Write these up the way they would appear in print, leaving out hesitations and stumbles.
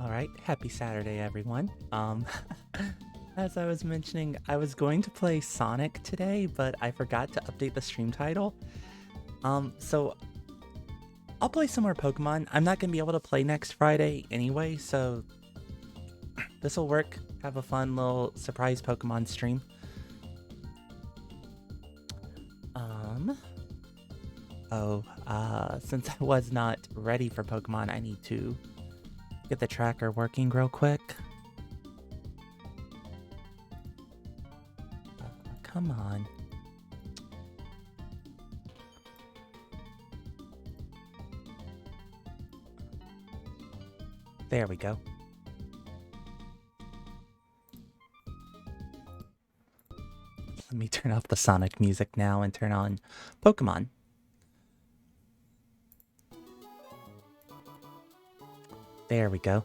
Alright, happy Saturday, everyone. As I was mentioning, I was going to play Sonic today, but I forgot to update the stream title. So I'll play some more Pokemon. I'm not gonna be able to play next Friday anyway, so this will work. Have a fun little surprise Pokemon stream. Since I was not ready for Pokemon, I need to get the tracker working real quick. Come on. There we go. Let me turn off the Sonic music now and turn on Pokemon. There we go.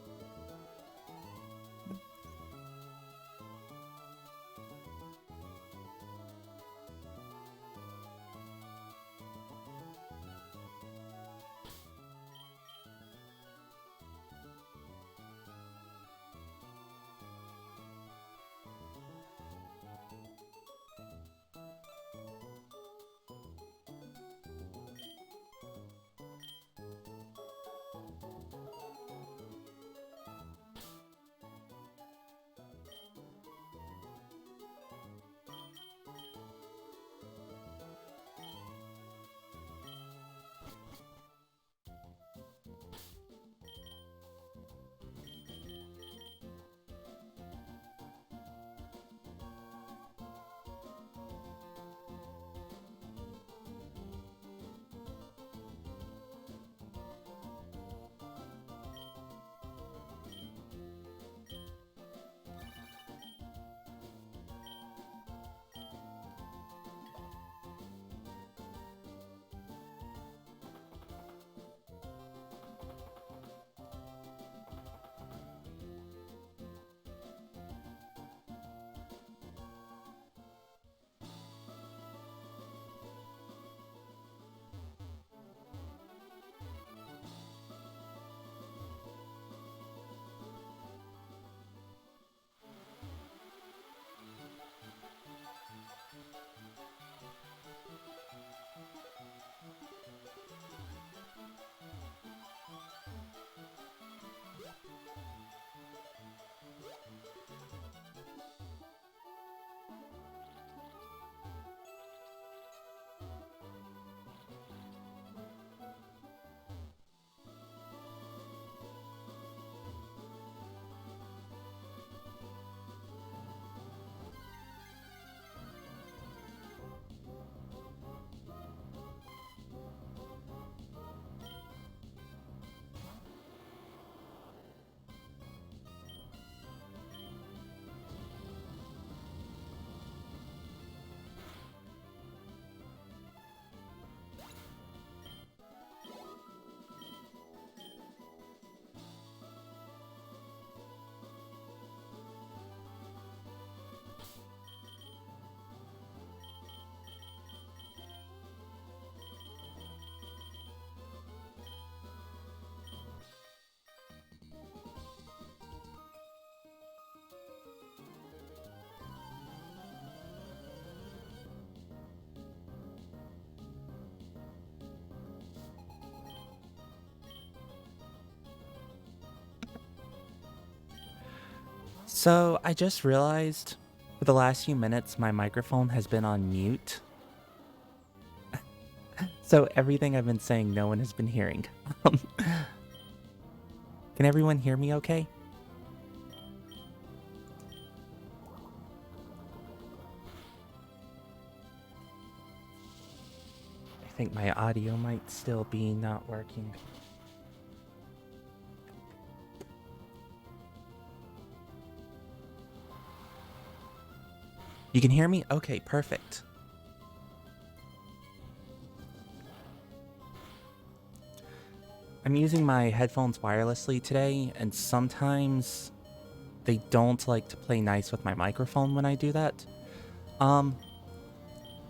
So I just realized for the last few minutes my microphone has been on mute. So everything I've been saying no one has been hearing. Can everyone hear me okay? I think my audio might still be not working. You can hear me? Okay, perfect. I'm using my headphones wirelessly today, and sometimes they don't like to play nice with my microphone when I do that.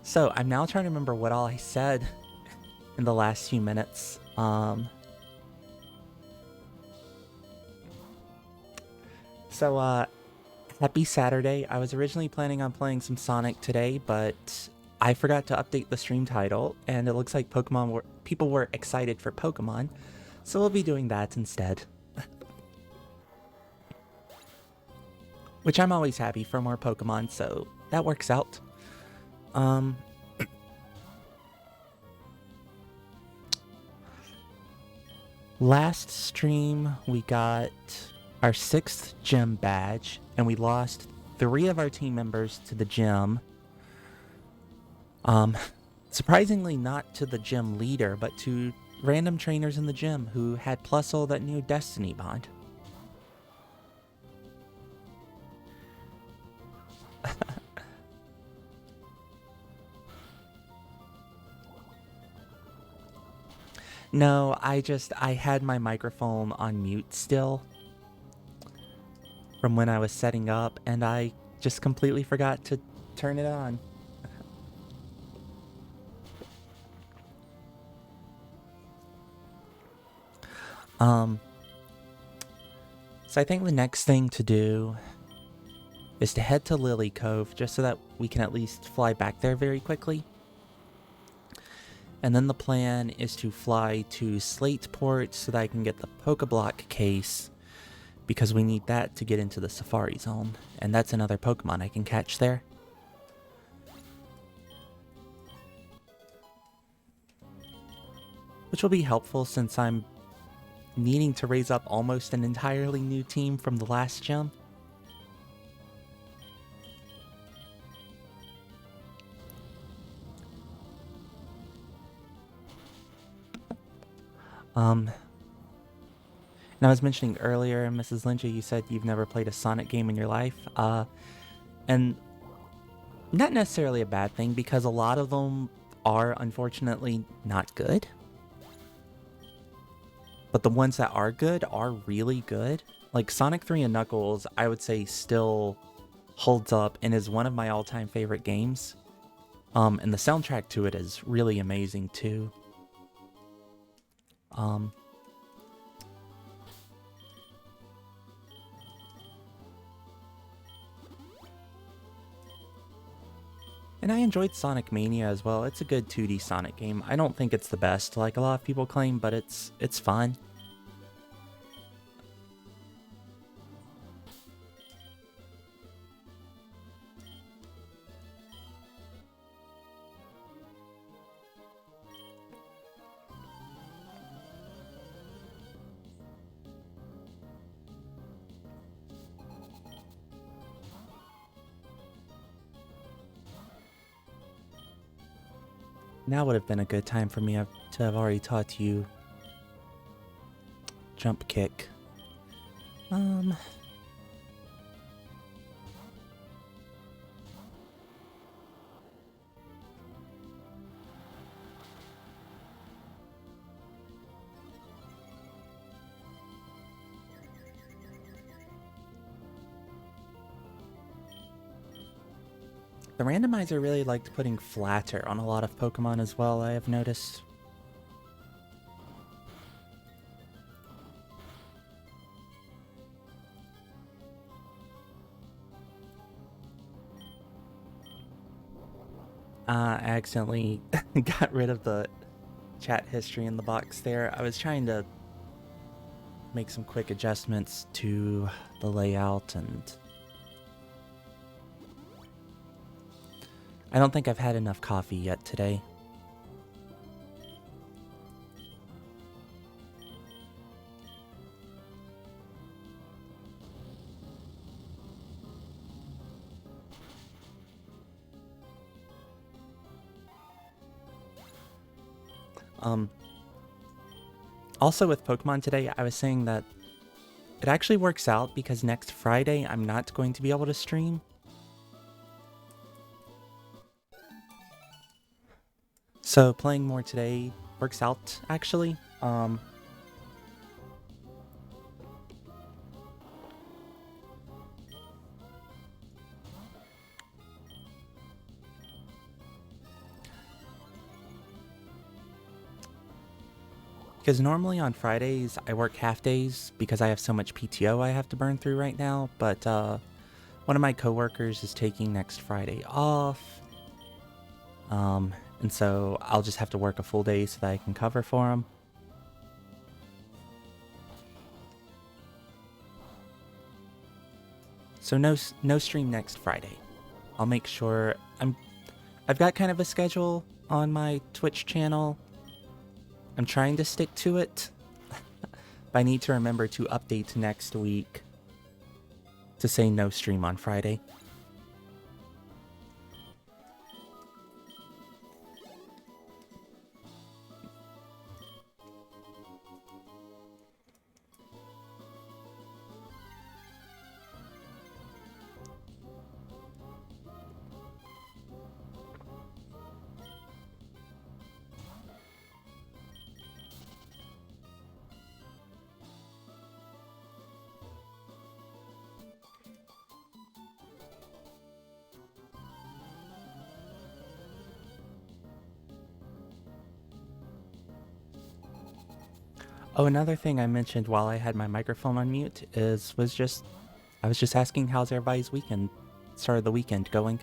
So I'm now trying to remember what all I said in the last few minutes. So, happy Saturday. I was originally planning on playing some Sonic today, but I forgot to update the stream title, and it looks like people were excited for Pokemon, so we'll be doing that instead. Which I'm always happy for more Pokemon, so that works out. Um, Last stream we got our 6th gym badge, and we lost 3 of our team members to the gym. Surprisingly not to the gym leader, but to random trainers in the gym who had Plusle that knew Destiny Bond. No, I had my microphone on mute still from when I was setting up, and I just completely forgot to turn it on. So I think the next thing to do is to head to Lily Cove, just so that we can at least fly back there very quickly. And then the plan is to fly to Slateport so that I can get the Pokeblock case, because we need that to get into the Safari Zone, and that's another Pokemon I can catch there. Which will be helpful since I'm needing to raise up almost an entirely new team from the last gym. And I was mentioning earlier, Mrs. Lynch, you said you've never played a Sonic game in your life. And not necessarily a bad thing, because a lot of them are unfortunately not good. But the ones that are good are really good. Like Sonic 3 and Knuckles, I would say still holds up and is one of my all-time favorite games. And the soundtrack to it is really amazing too. And I enjoyed Sonic Mania as well. It's a good 2D Sonic game. I don't think it's the best, like a lot of people claim, but it's fun. Now would have been a good time for me to have already taught you jump kick. The randomizer really liked putting flatter on a lot of Pokemon as well, I have noticed. I accidentally got rid of the chat history in the box there. I was trying to make some quick adjustments to the layout, and I don't think I've had enough coffee yet today. Also with Pokemon today, I was saying that it actually works out because next Friday I'm not going to be able to stream. So playing more today works out, actually. Because normally on Fridays I work half days because I have so much PTO I have to burn through right now, but one of my coworkers is taking next Friday off. And so I'll just have to work a full day so that I can cover for him. So no stream next Friday. I'll make sure I've got kind of a schedule on my Twitch channel. I'm trying to stick to it. But I need to remember to update next week to say no stream on Friday. Oh, another thing I mentioned while I had my microphone on mute I was just asking how's everybody's start of the weekend going.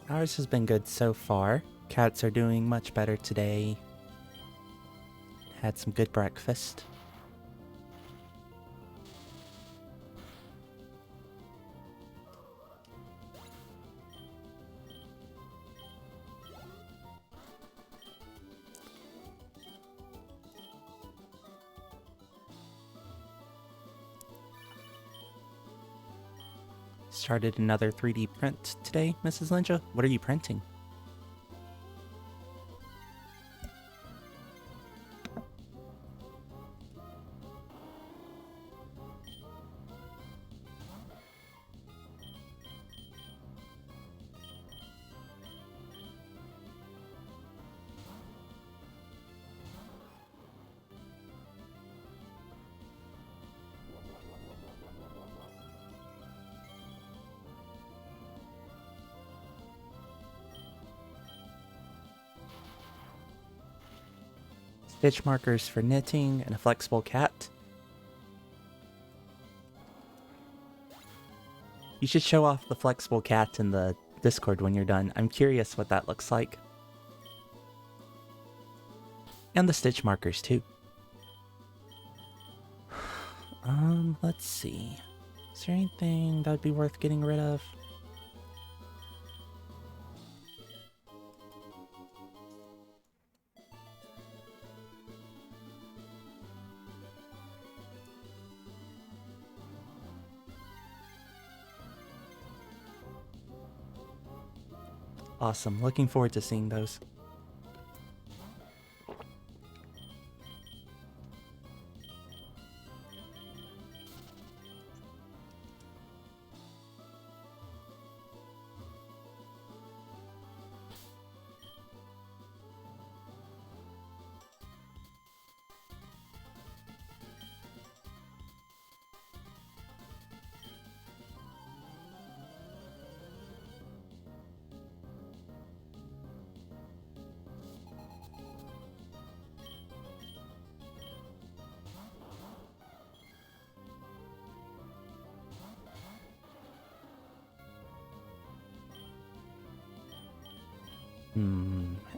Ours has been good so far. Cats are doing much better today. Had some good breakfast. Started another 3D print today, Mrs. Linja. What are you printing? Stitch markers for knitting and a flexible cat. You should show off the flexible cat in the Discord when you're done. I'm curious what that looks like. And the stitch markers too. Let's see. Is there anything that would be worth getting rid of? Awesome. Looking forward to seeing those.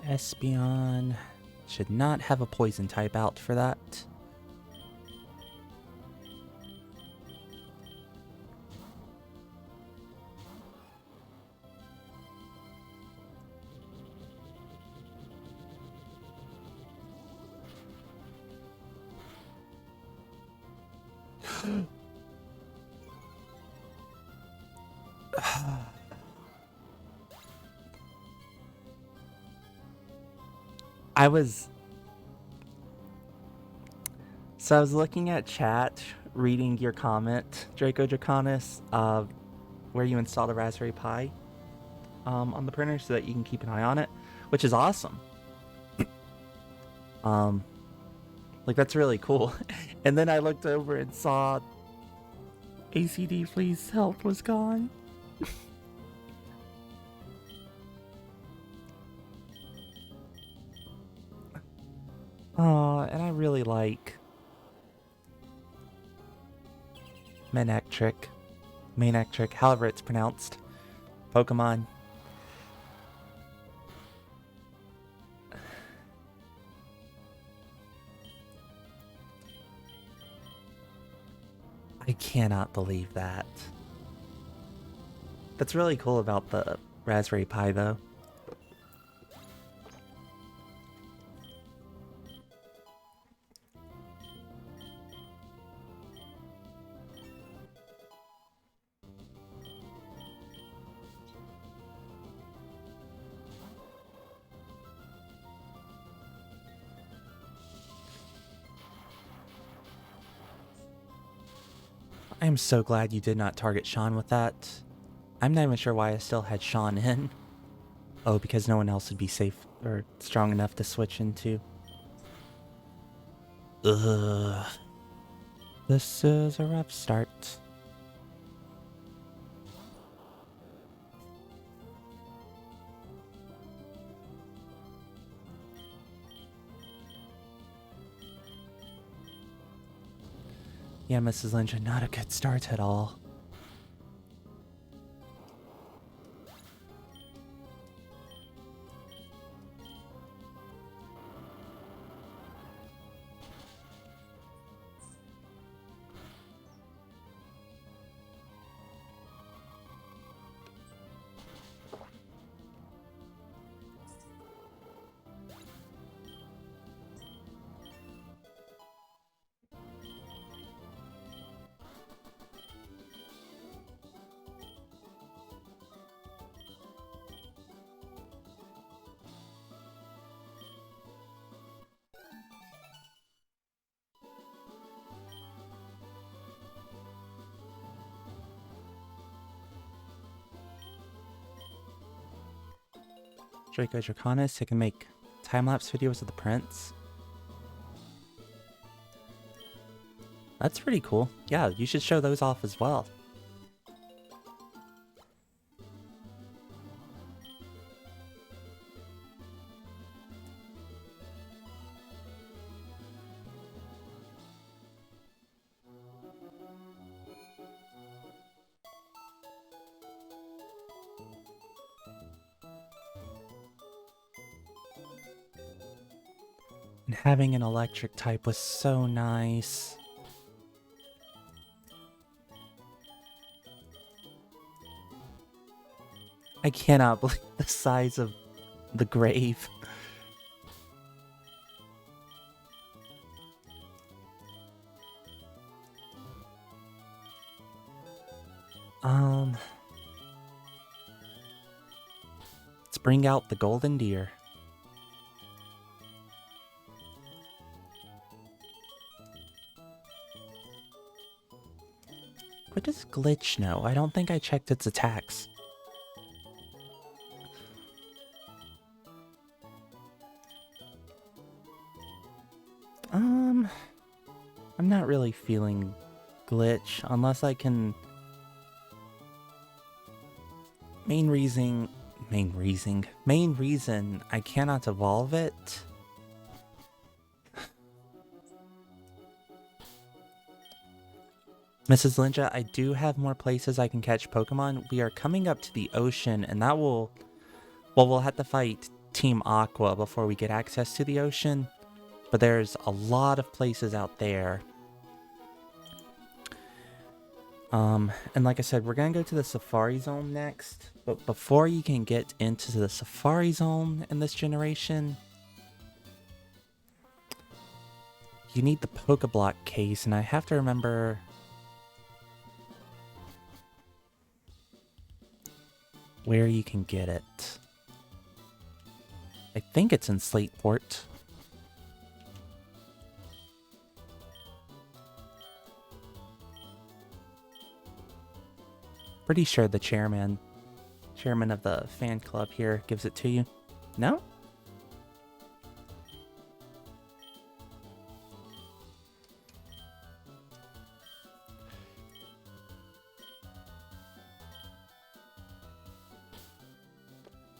Espeon should not have a poison type out for that. I was looking at chat, reading your comment, Draco Draconis, where you installed a Raspberry Pi on the printer so that you can keep an eye on it, which is awesome. Like, that's really cool. And then I looked over and saw ACD Flea's health was gone. Oh, and I really like Manectric, however it's pronounced, Pokemon. I cannot believe that. That's really cool about the Raspberry Pi, though. I am so glad you did not target Sean with that. I'm not even sure why I still had Sean in. Oh, because no one else would be safe or strong enough to switch into. Ugh. This is a rough start. Yeah, Mrs. Lynch, not a good start at all. Draco Draconis, I can make time-lapse videos of the prince. That's pretty cool. Yeah, you should show those off as well. And having an electric type was so nice. I cannot believe the size of the grave. Let's bring out the golden deer. What does Glitch know? I don't think I checked its attacks. I'm not really feeling Glitch unless I can... Main reason I cannot evolve it. Mrs. Linja, I do have more places I can catch Pokemon. We are coming up to the ocean, and that will... Well, we'll have to fight Team Aqua before we get access to the ocean. But there's a lot of places out there. And like I said, we're gonna go to the Safari Zone next. But before you can get into the Safari Zone in this generation, you need the Pokeblock case, and I have to remember... where you can get it. I think it's in Slateport. Pretty sure the chairman of the fan club here gives it to you. No?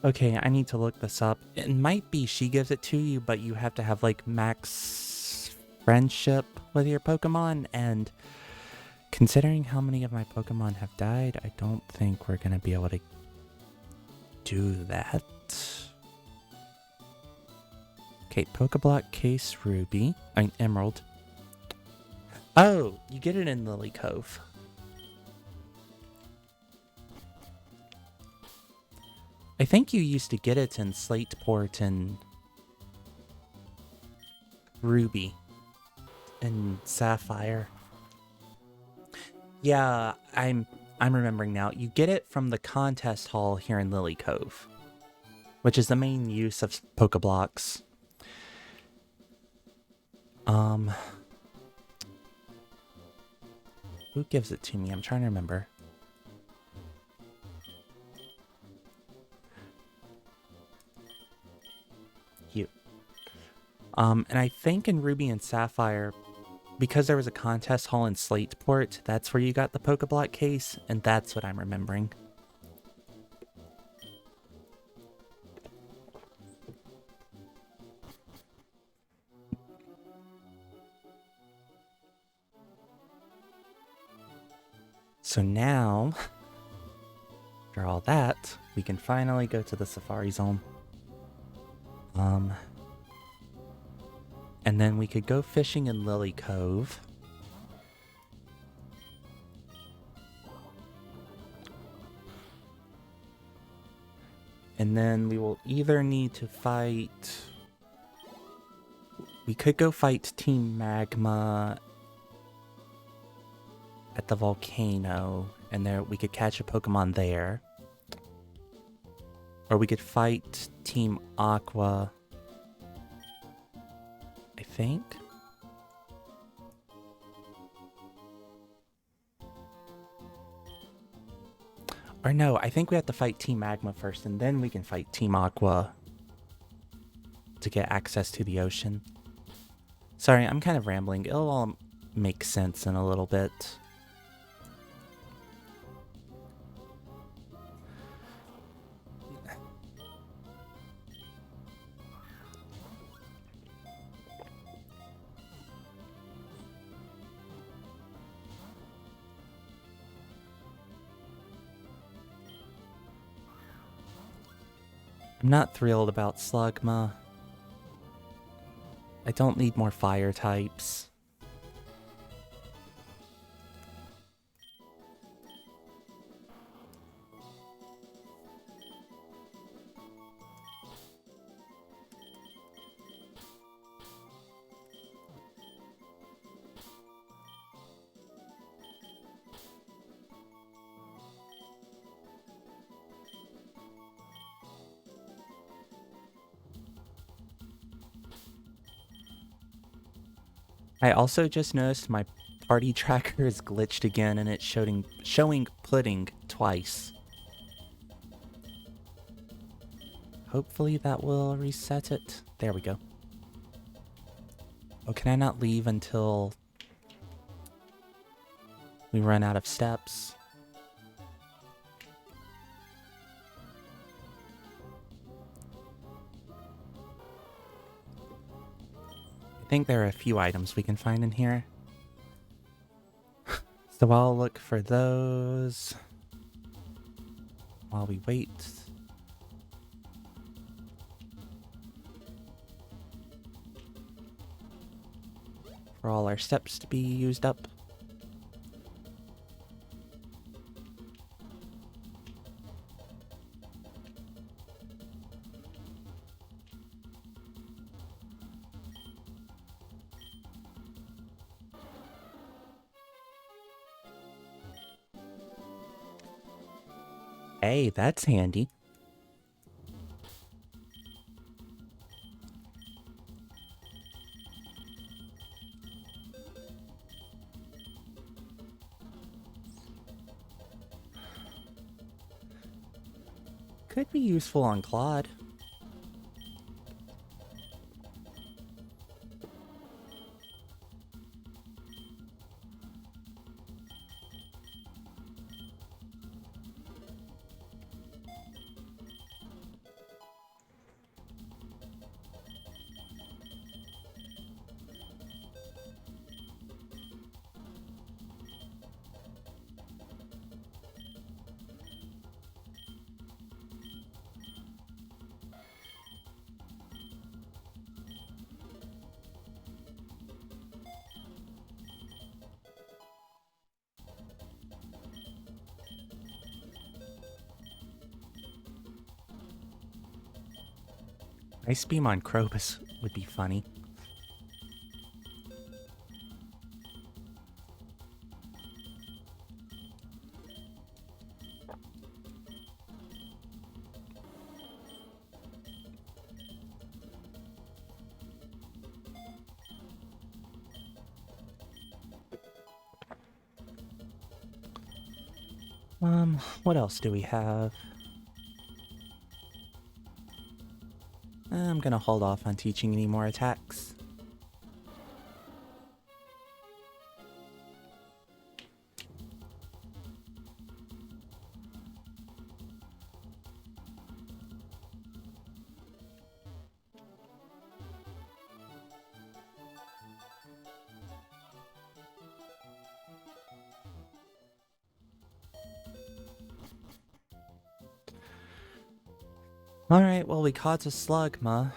Okay, I need to look this up. It might be she gives it to you, but you have to have like max friendship with your Pokemon, and considering how many of my Pokemon have died, I don't think we're gonna be able to do that. Okay, Pokeblock case Ruby. Emerald. Oh, you get it in Lily Cove. I think you used to get it in Slateport and Ruby and Sapphire. Yeah, I'm remembering now. You get it from the contest hall here in Lily Cove, which is the main use of Pokeblocks. Who gives it to me? I'm trying to remember. You. And I think in Ruby and Sapphire, because there was a contest hall in Slateport, that's where you got the Pokeblock case, and that's what I'm remembering. So now, after all that, we can finally go to the Safari Zone. And then we could go fishing in Lily Cove. And then we will either need to fight... We could go fight Team Magma at the volcano, and there we could catch a Pokemon there. Or we could fight Team Aqua, I think. Or no, I think we have to fight Team Magma first, and then we can fight Team Aqua to get access to the ocean. Sorry, I'm kind of rambling. It'll all make sense in a little bit. I'm not thrilled about Slugma. I don't need more fire types. I also just noticed my party tracker is glitched again, and it's showing pudding twice. Hopefully that will reset it. There we go. Oh, can I not leave until we run out of steps? I think there are a few items we can find in here. So I'll look for those while we wait. For all our steps to be used up. Hey, that's handy. Could be useful on Claude. Ice Beam on Krobus would be funny. What else do we have? I'm gonna hold off on teaching any more attacks. Alright, well, we caught a Slugma.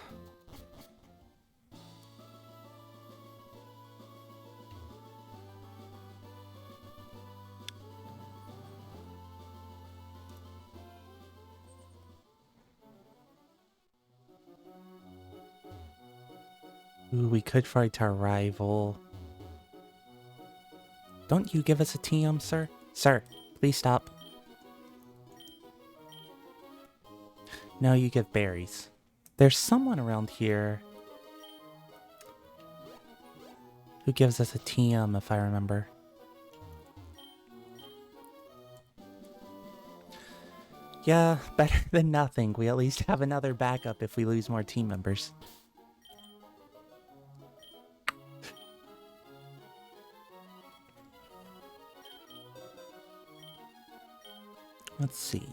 Ooh, we could fight our rival. Don't you give us a TM, sir? Sir, please stop. No, you give berries. There's someone around here who gives us a TM, if I remember. Yeah, better than nothing. We at least have another backup if we lose more team members. Let's see.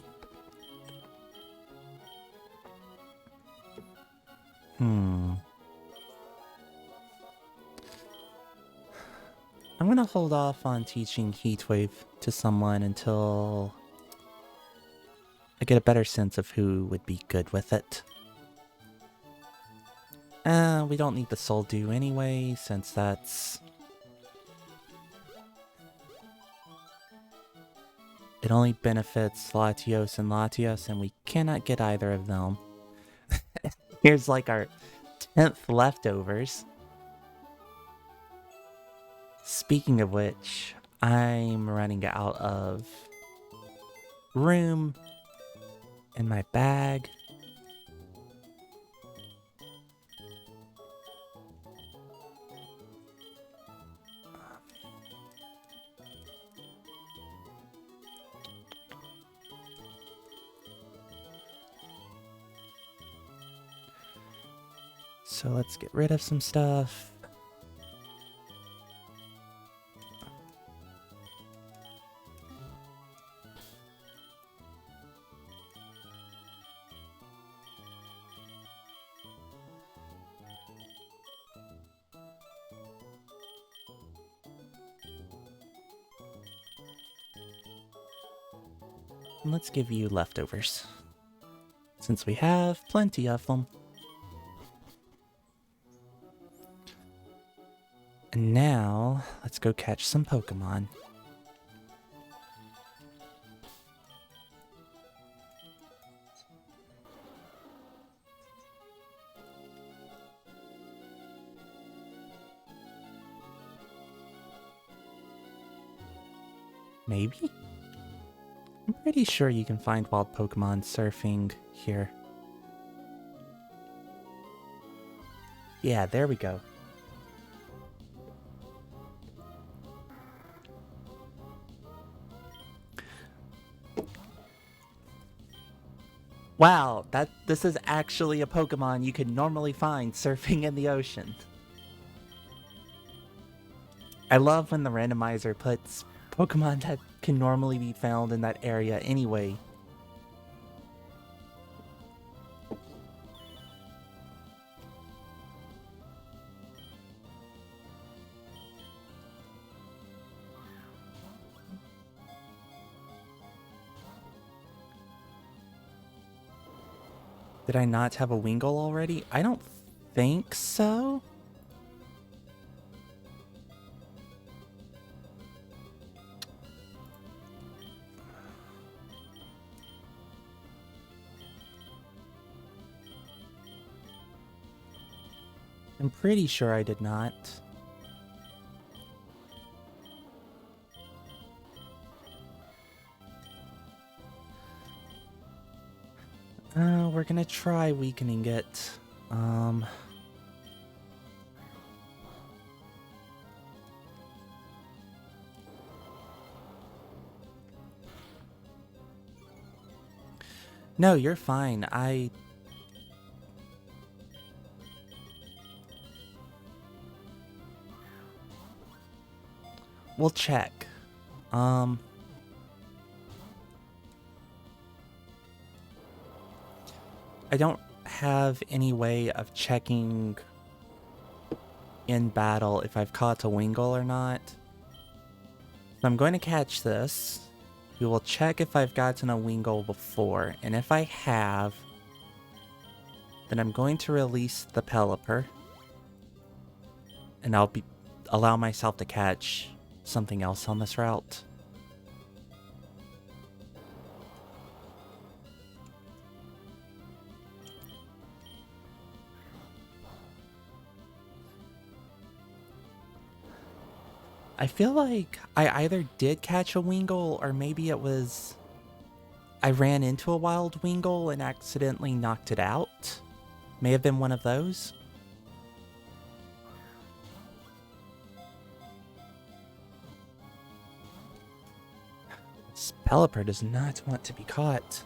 I'm gonna hold off on teaching Heatwave to someone until I get a better sense of who would be good with it. We don't need the Soul Dew anyway, since that's... It only benefits Latios and we cannot get either of them. Here's like our 10th leftovers. Speaking of which, I'm running out of room in my bag. So let's get rid of some stuff. And let's give you leftovers, since we have plenty of them. And now, let's go catch some Pokemon. Maybe? I'm pretty sure you can find wild Pokemon surfing here. Yeah, there we go. Wow, this is actually a Pokemon you could normally find surfing in the ocean. I love when the randomizer puts Pokemon that can normally be found in that area anyway. Did I not have a Wingull already? I don't think so. I'm pretty sure I did not. We're gonna try weakening it. No, you're fine. We'll check. I don't have any way of checking in battle if I've caught a Wingull or not. So I'm going to catch this. We will check if I've gotten a Wingull before, and if I have, then I'm going to release the Pelipper, and allow myself to catch something else on this route. I feel like I either did catch a Wingull, or maybe it was I ran into a wild Wingull and accidentally knocked it out. May have been one of those. This Pelipper does not want to be caught.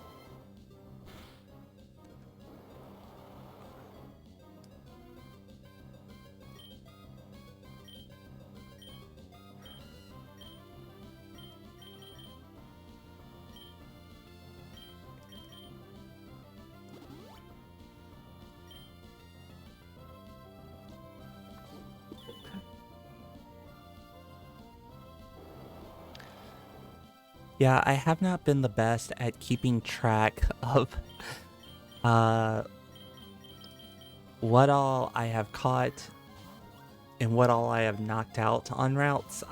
Yeah, I have not been the best at keeping track of what all I have caught and what all I have knocked out on routes.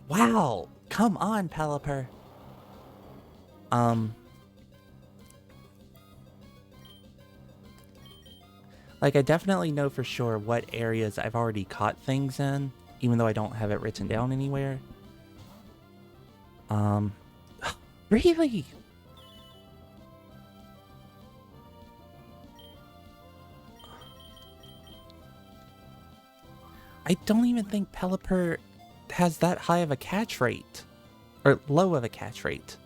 Wow! Come on, Pelipper! Like, I definitely know for sure what areas I've already caught things in, even though I don't have it written down anywhere. Really? I don't even think Pelipper has that high of a catch rate. Or low of a catch rate.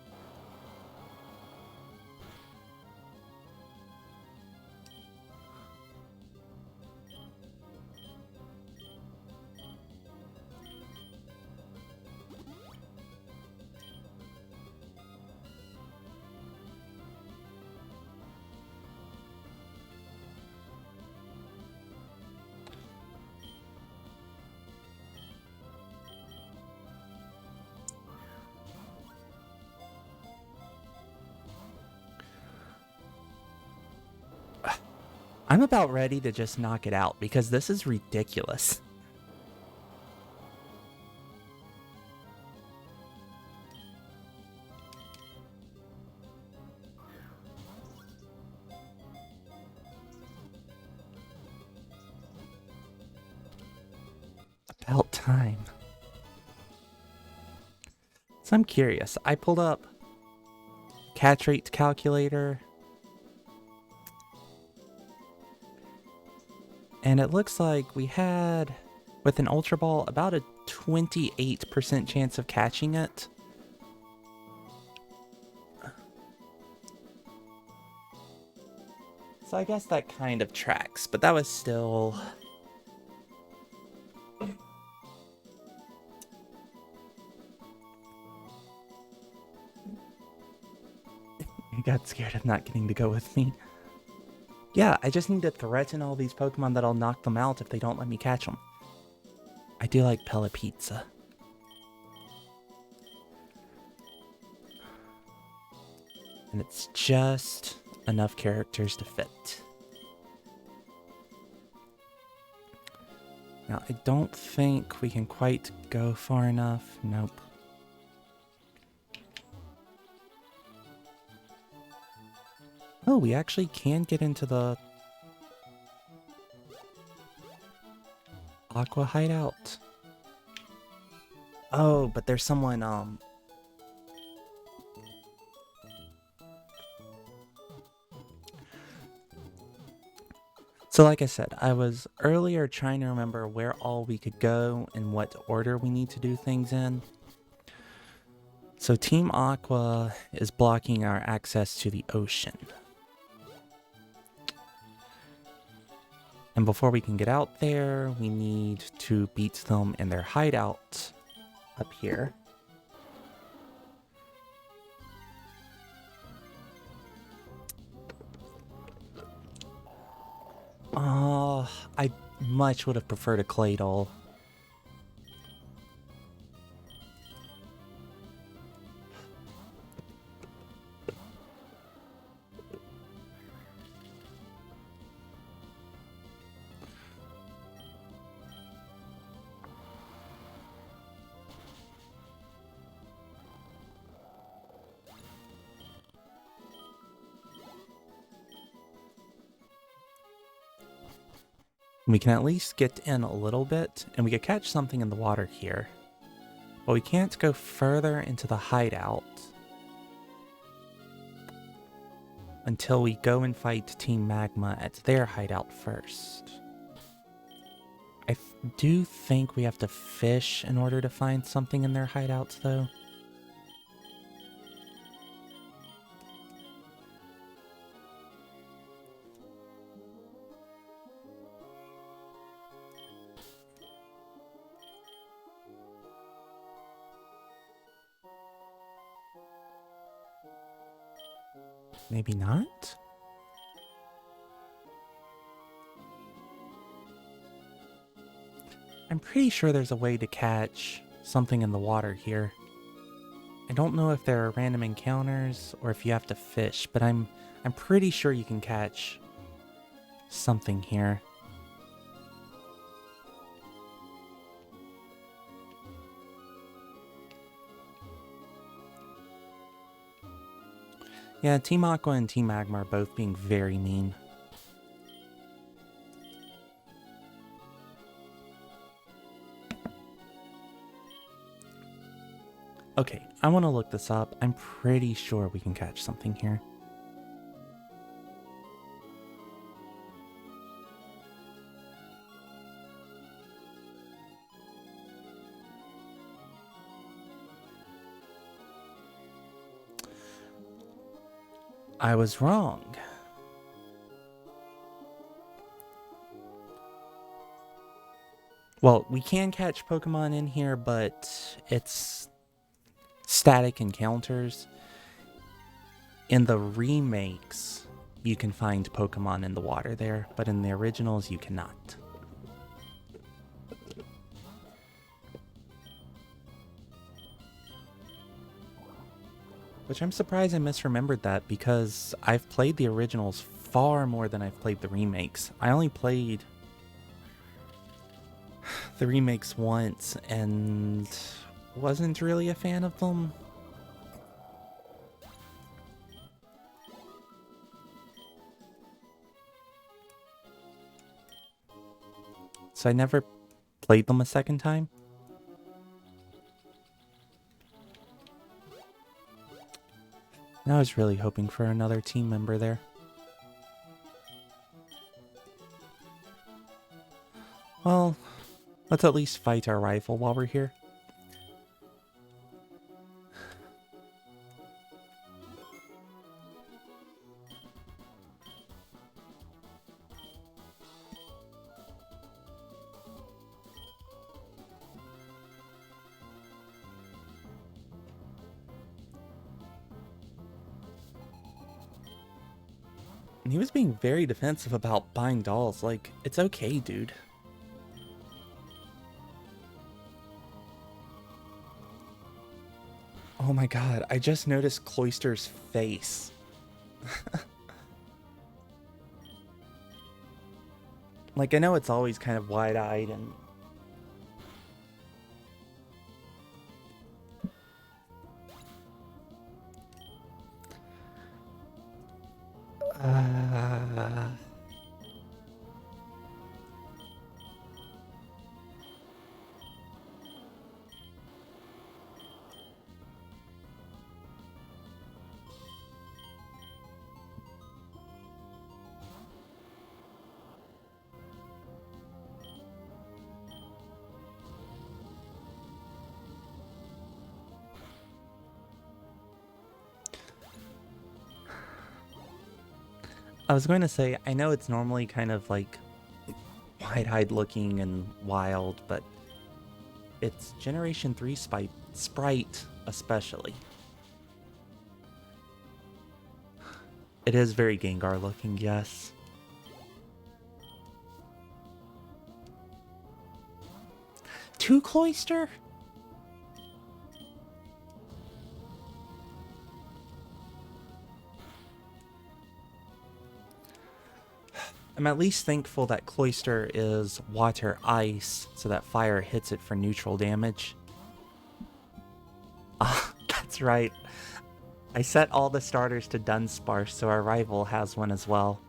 I'm about ready to just knock it out because this is ridiculous. About time. So I'm curious. I pulled up catch rate calculator. And it looks like we had, with an Ultra Ball, about a 28% chance of catching it. So I guess that kind of tracks, but that was still... I got scared of not getting to go with me. Yeah, I just need to threaten all these Pokemon that I'll knock them out if they don't let me catch them. I do like Pella Pizza. And it's just enough characters to fit. Now, I don't think we can quite go far enough. Nope. Oh, we actually can get into the... Aqua hideout? Oh, but there's someone, So like I said, I was earlier trying to remember where all we could go and what order we need to do things in. So Team Aqua is blocking our access to the ocean. And before we can get out there, we need to beat them in their hideout up here. Oh, I much would have preferred a Claydol. We can at least get in a little bit, and we could catch something in the water here. But we can't go further into the hideout until we go and fight Team Magma at their hideout first. I do think we have to fish in order to find something in their hideouts, though. Maybe not? I'm pretty sure there's a way to catch something in the water here. I don't know if there are random encounters or if you have to fish, but I'm pretty sure you can catch something here. Yeah, Team Aqua and Team Magma are both being very mean. Okay, I want to look this up. I'm pretty sure we can catch something here. I was wrong. Well, we can catch Pokemon in here, but it's static encounters. In the remakes, you can find Pokemon in the water there, but in the originals, you cannot. Which I'm surprised I misremembered that, because I've played the originals far more than I've played the remakes. I only played the remakes once and wasn't really a fan of them. So I never played them a second time. And I was really hoping for another team member there. Well, let's at least fight our rival while we're here. And he was being very defensive about buying dolls. Like, it's okay, dude. Oh my god, I just noticed Cloyster's face. Like, I know it's always kind of wide-eyed and... I was going to say, I know it's normally kind of like wide-eyed looking and wild, but it's Generation 3 sprite especially. It is very Gengar looking, yes. Two Cloyster? I'm at least thankful that Cloyster is water ice, so that fire hits it for neutral damage. Ah, that's right. I set all the starters to Dunsparce, so our rival has one as well.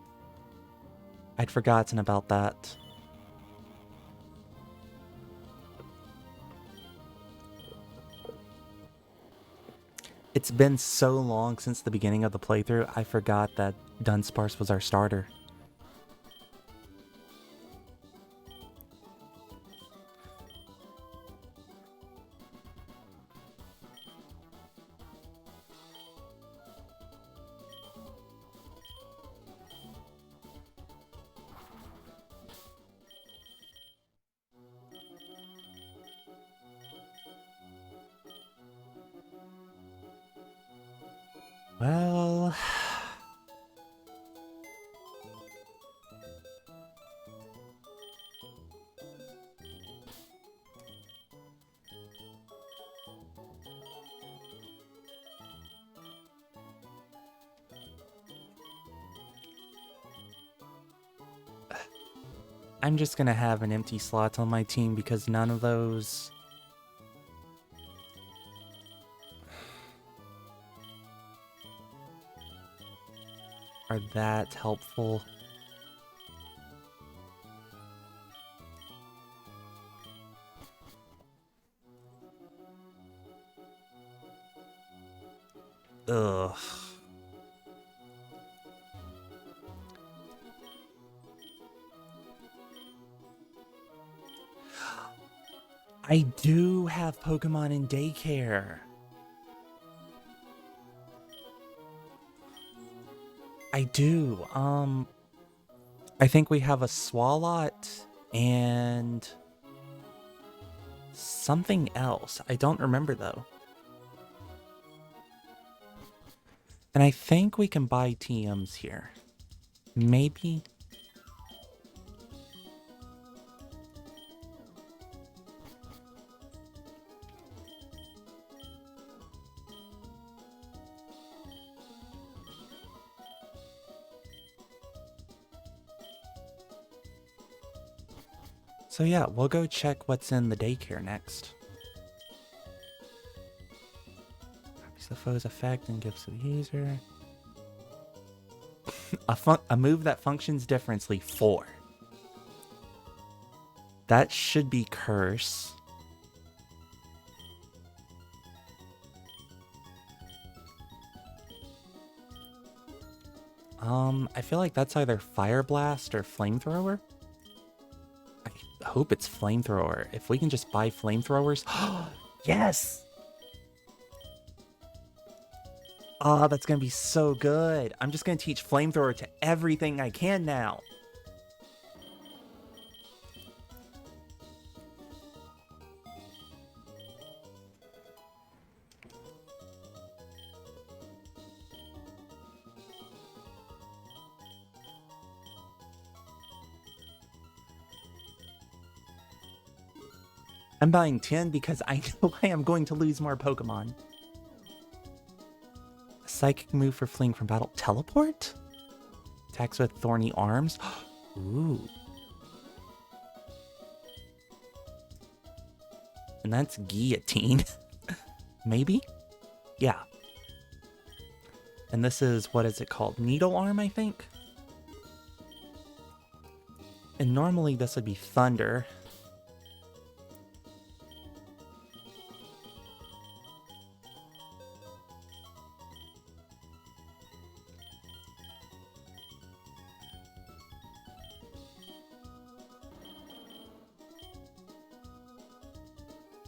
I'd forgotten about that. It's been so long since the beginning of the playthrough, I forgot that Dunsparce was our starter. Well... I'm just gonna have an empty slot on my team because none of those... are that helpful. Ugh. I do have Pokemon in daycare. I do. I think we have a Swalot and something else. I don't remember though. And I think we can buy TMs here. Maybe. So yeah, we'll go check what's in the daycare next. Copies the foe's effect and gives to the user. a move that functions differently, 4. That should be Curse. I feel like that's either Fire Blast or Flamethrower. I hope it's Flamethrower. If we can just buy Flamethrowers... Yes! Oh, that's gonna be so good. I'm just gonna teach Flamethrower to everything I can now. I'm buying 10 because I know I am going to lose more Pokemon. A psychic move for fleeing from battle. Teleport? Attacks with thorny arms? Ooh. And that's Guillotine. Maybe? Yeah. And this is, what is it called? Needle Arm, I think? And normally this would be Thunder.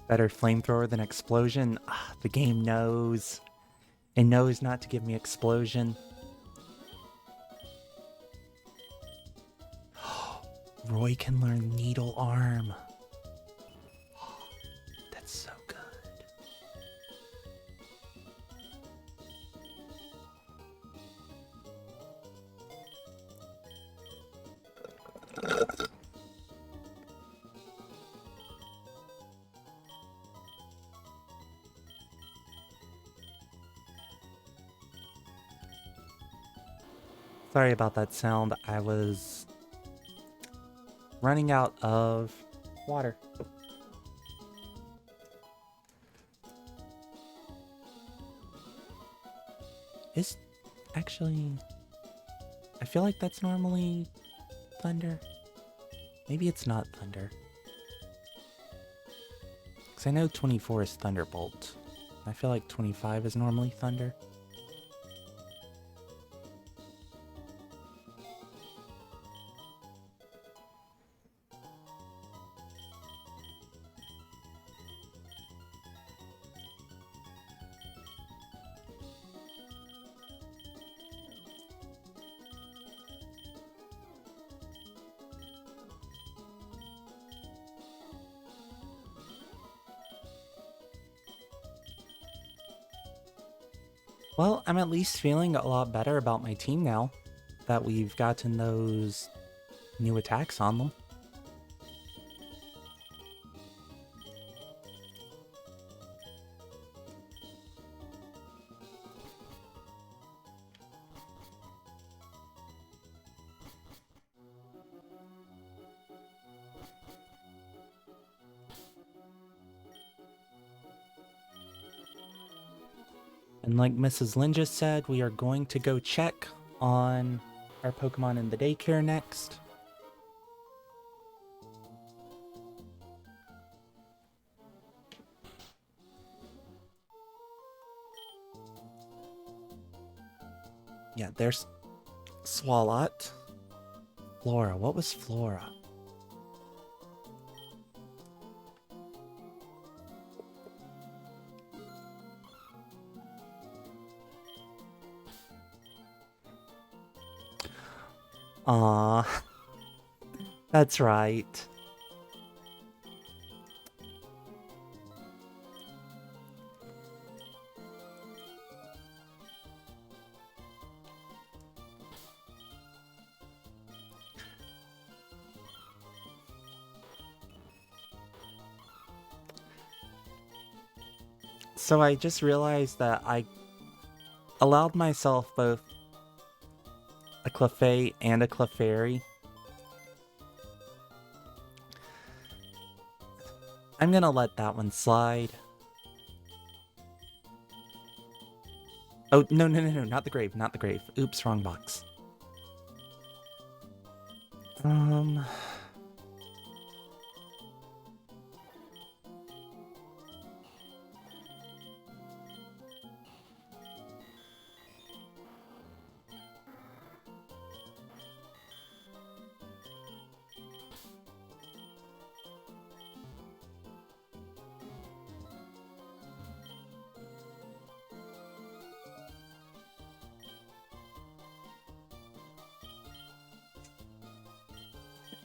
Better Flamethrower than Explosion. Ah, the game knows. It knows not to give me Explosion. Roy can learn Needle Arm. That's so good. Sorry about that sound. I was running out of water. Is actually, I feel like that's normally thunder. Maybe it's not thunder. Because I know 24 is Thunderbolt. I feel like 25 is normally thunder. Well, I'm at least feeling a lot better about my team now that we've gotten those new attacks on them. And like Mrs. Lynn just said, we are going to go check on our Pokemon in the daycare next. Yeah, there's Swalot. Flora. What was Flora? Aw. That's right. So I just realized that I allowed myself both a Clefairy and a Clefairy. I'm gonna let that one slide. Oh, no, not the grave, not the grave. Oops, wrong box.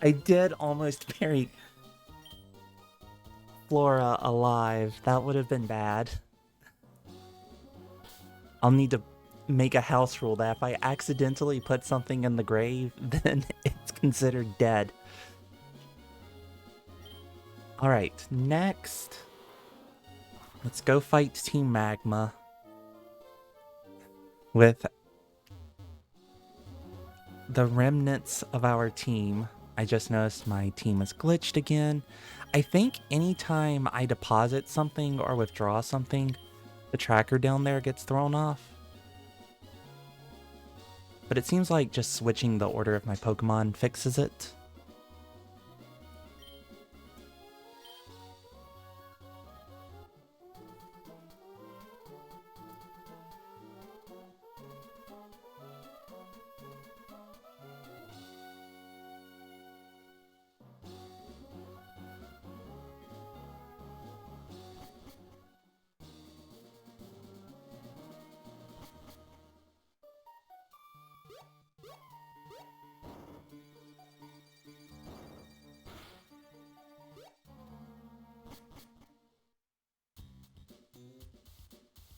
I did almost bury Flora alive. That would have been bad. I'll need to make a house rule that if I accidentally put something in the grave, then it's considered dead. Alright, next. Let's go fight Team Magma. With the remnants of our team. I just noticed my team is glitched again. I think anytime I deposit something or withdraw something, the tracker down there gets thrown off. But it seems like just switching the order of my Pokemon fixes it.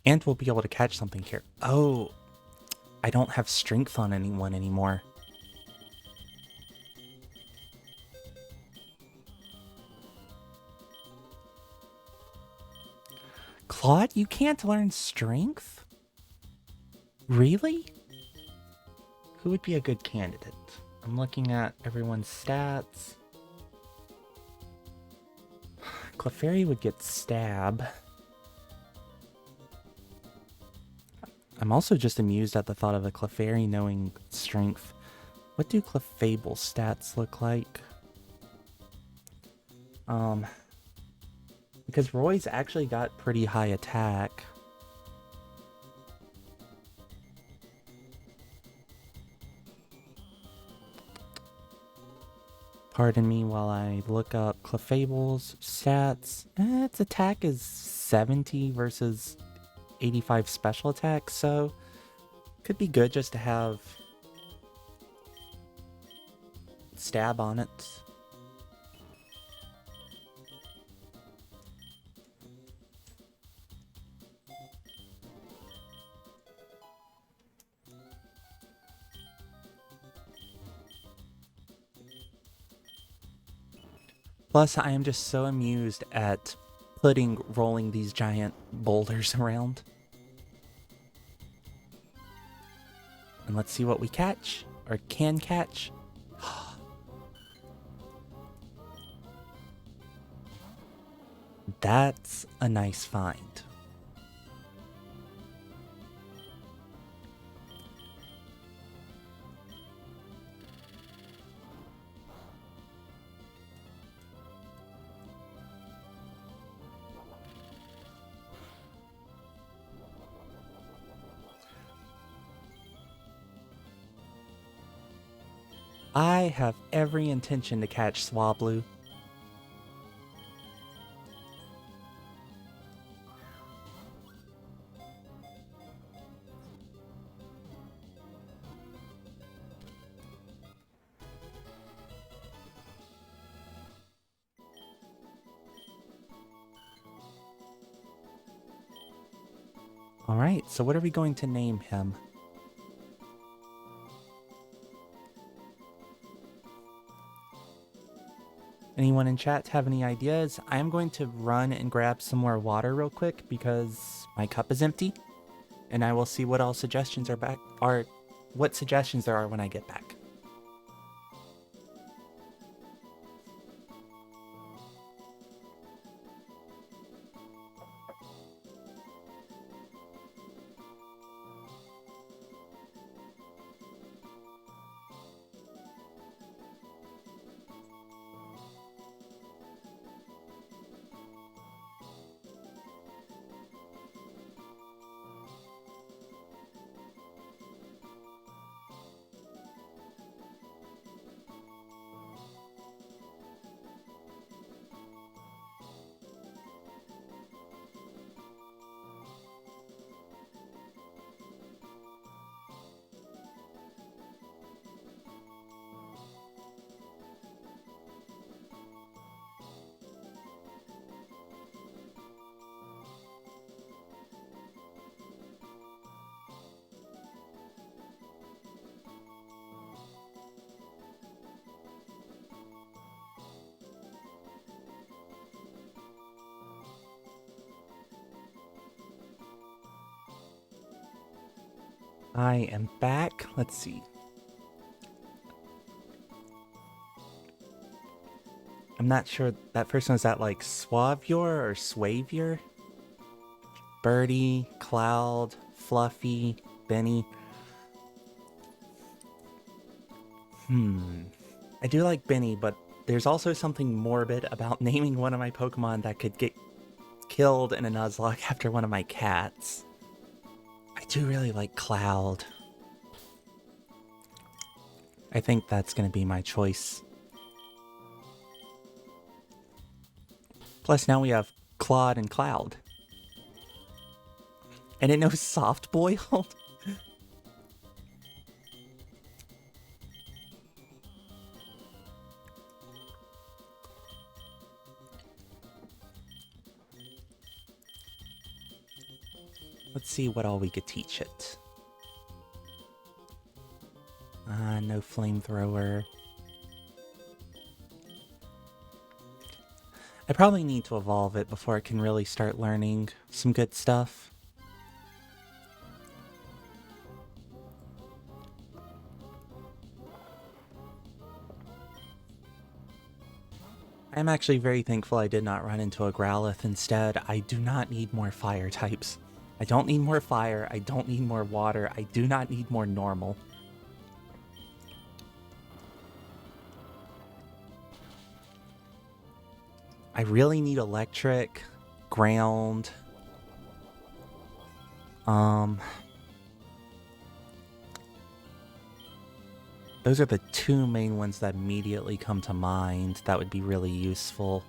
And we'll be able to catch something here. Oh, I don't have strength on anyone anymore. Claude, you can't learn strength? Really? Who would be a good candidate? I'm looking at everyone's stats. Clefairy would get stab. I'm also just amused at the thought of a Clefairy knowing strength. What do Clefable's stats look like? Because Roy's actually got pretty high attack. Pardon me while I look up Clefable's stats. Its attack is 70 versus 85 special attack, so could be good just to have stab on it. Plus, I am just so amused at rolling these giant boulders around. And let's see what we catch, or can catch. That's a nice find. I have every intention to catch Swablu. Alright, so what are we going to name him? Anyone in chat have any ideas? I am going to run and grab some more water real quick because my cup is empty. And I will see what all suggestions what suggestions there are when I get back. I am back. Let's see. I'm not sure. That first one, is that like Swavior or Swavior? Birdie, Cloud, Fluffy, Benny. I do like Benny, but there's also something morbid about naming one of my Pokemon that could get killed in a Nuzlocke after one of my cats. I do really like Cloud. I think that's going to be my choice. Plus now we have Claude and Cloud. And it knows soft boiled? Let's see what all we could teach it. No flamethrower. I probably need to evolve it before it can really start learning some good stuff. I'm actually very thankful I did not run into a Growlithe instead. I do not need more fire types. I don't need more fire, I don't need more water, I do not need more normal. I really need electric, ground. Those are the two main ones that immediately come to mind that would be really useful.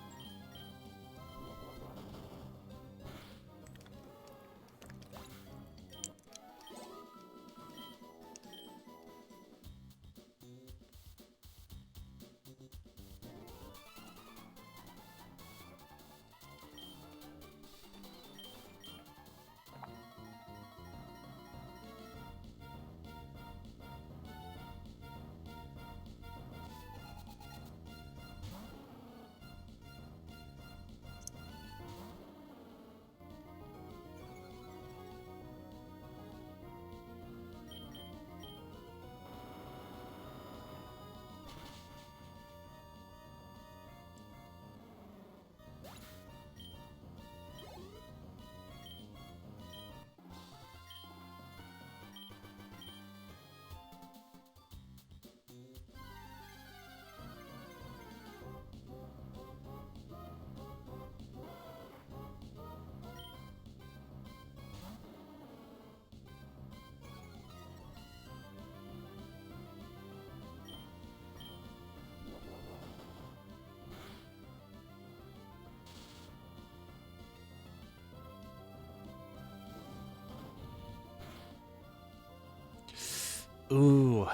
Ooh.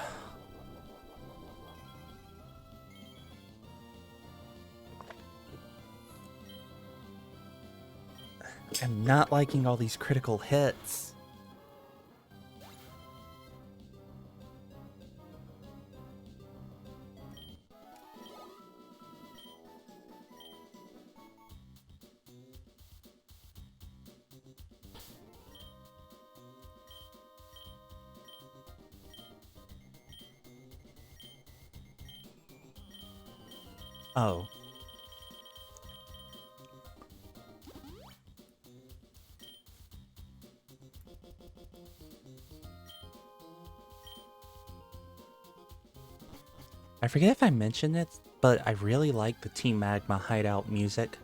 I'm not liking all these critical hits. Oh. I forget if I mentioned it, but I really like the Team Magma hideout music.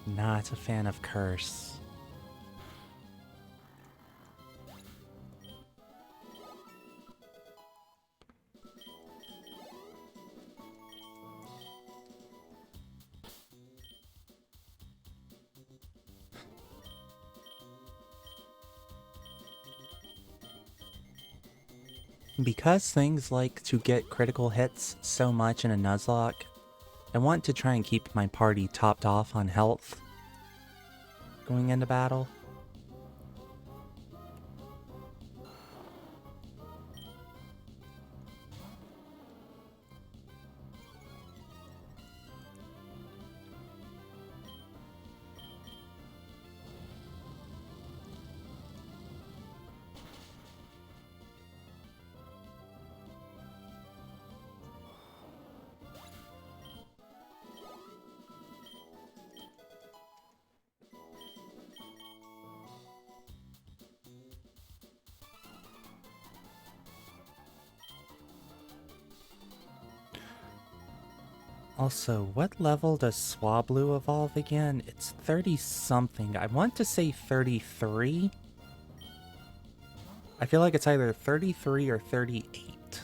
Not a fan of Curse. Because things like to get critical hits so much in a Nuzlocke, I want to try and keep my party topped off on health going into battle. Also, what level does Swablu evolve again? It's 30 something. I want to say 33. I feel like it's either 33 or 38.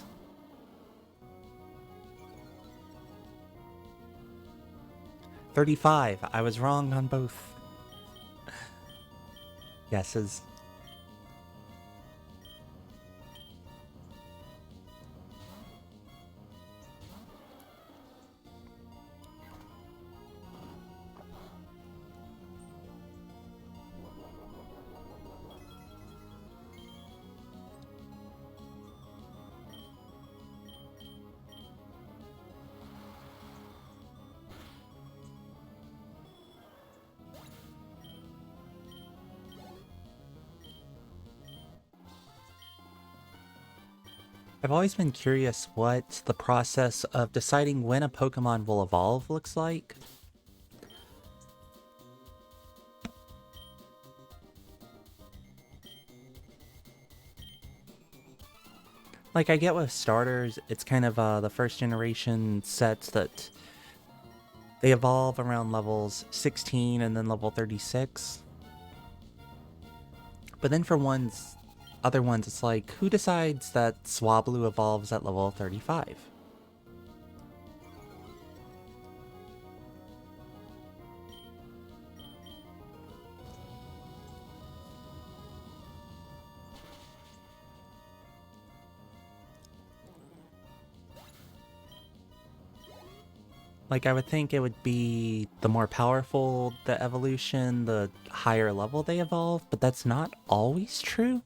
$35. I was wrong on both guesses. I've always been curious what the process of deciding when a Pokemon will evolve looks like. Like, I get with starters, it's kind of the first generation sets that they evolve around levels 16 and then level 36. But then for other ones, it's like, who decides that Swablu evolves at level 35? Like, I would think it would be the more powerful the evolution, the higher level they evolve, but that's not always true.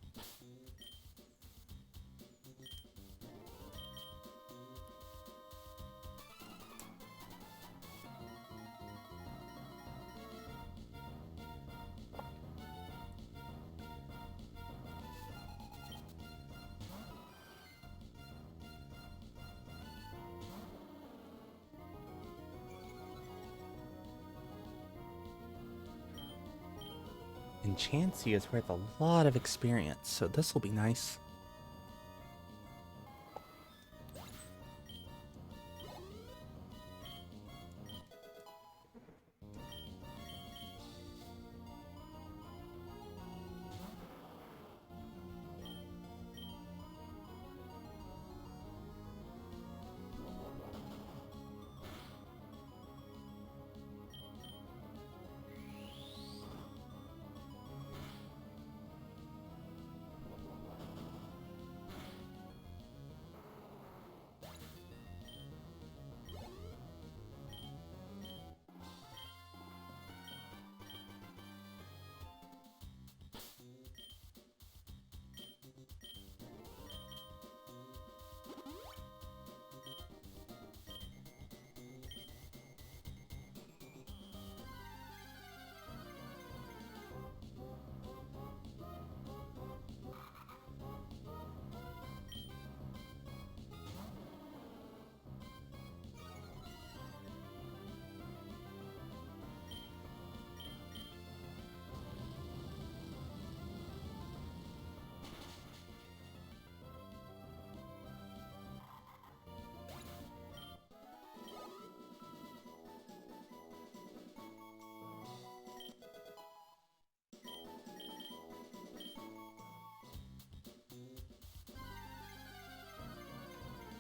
And Chansey is worth a lot of experience, so this will be nice.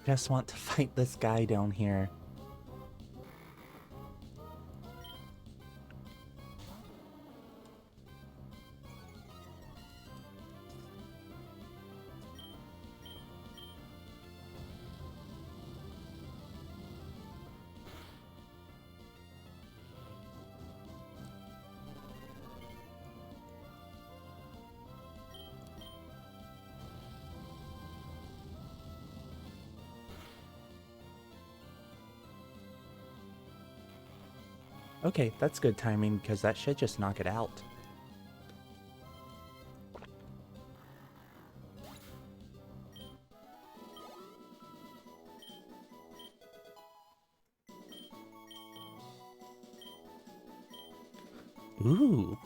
Just want to fight this guy down here. Okay, that's good timing because that should just knock it out. Ooh.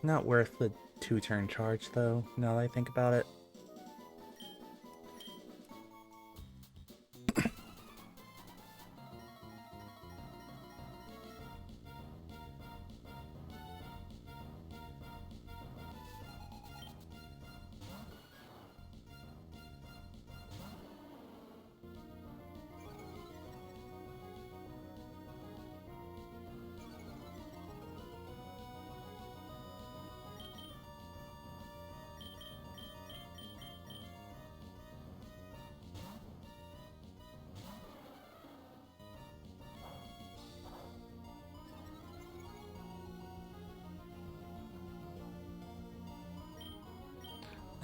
Not worth the 2-turn charge though, now that I think about it.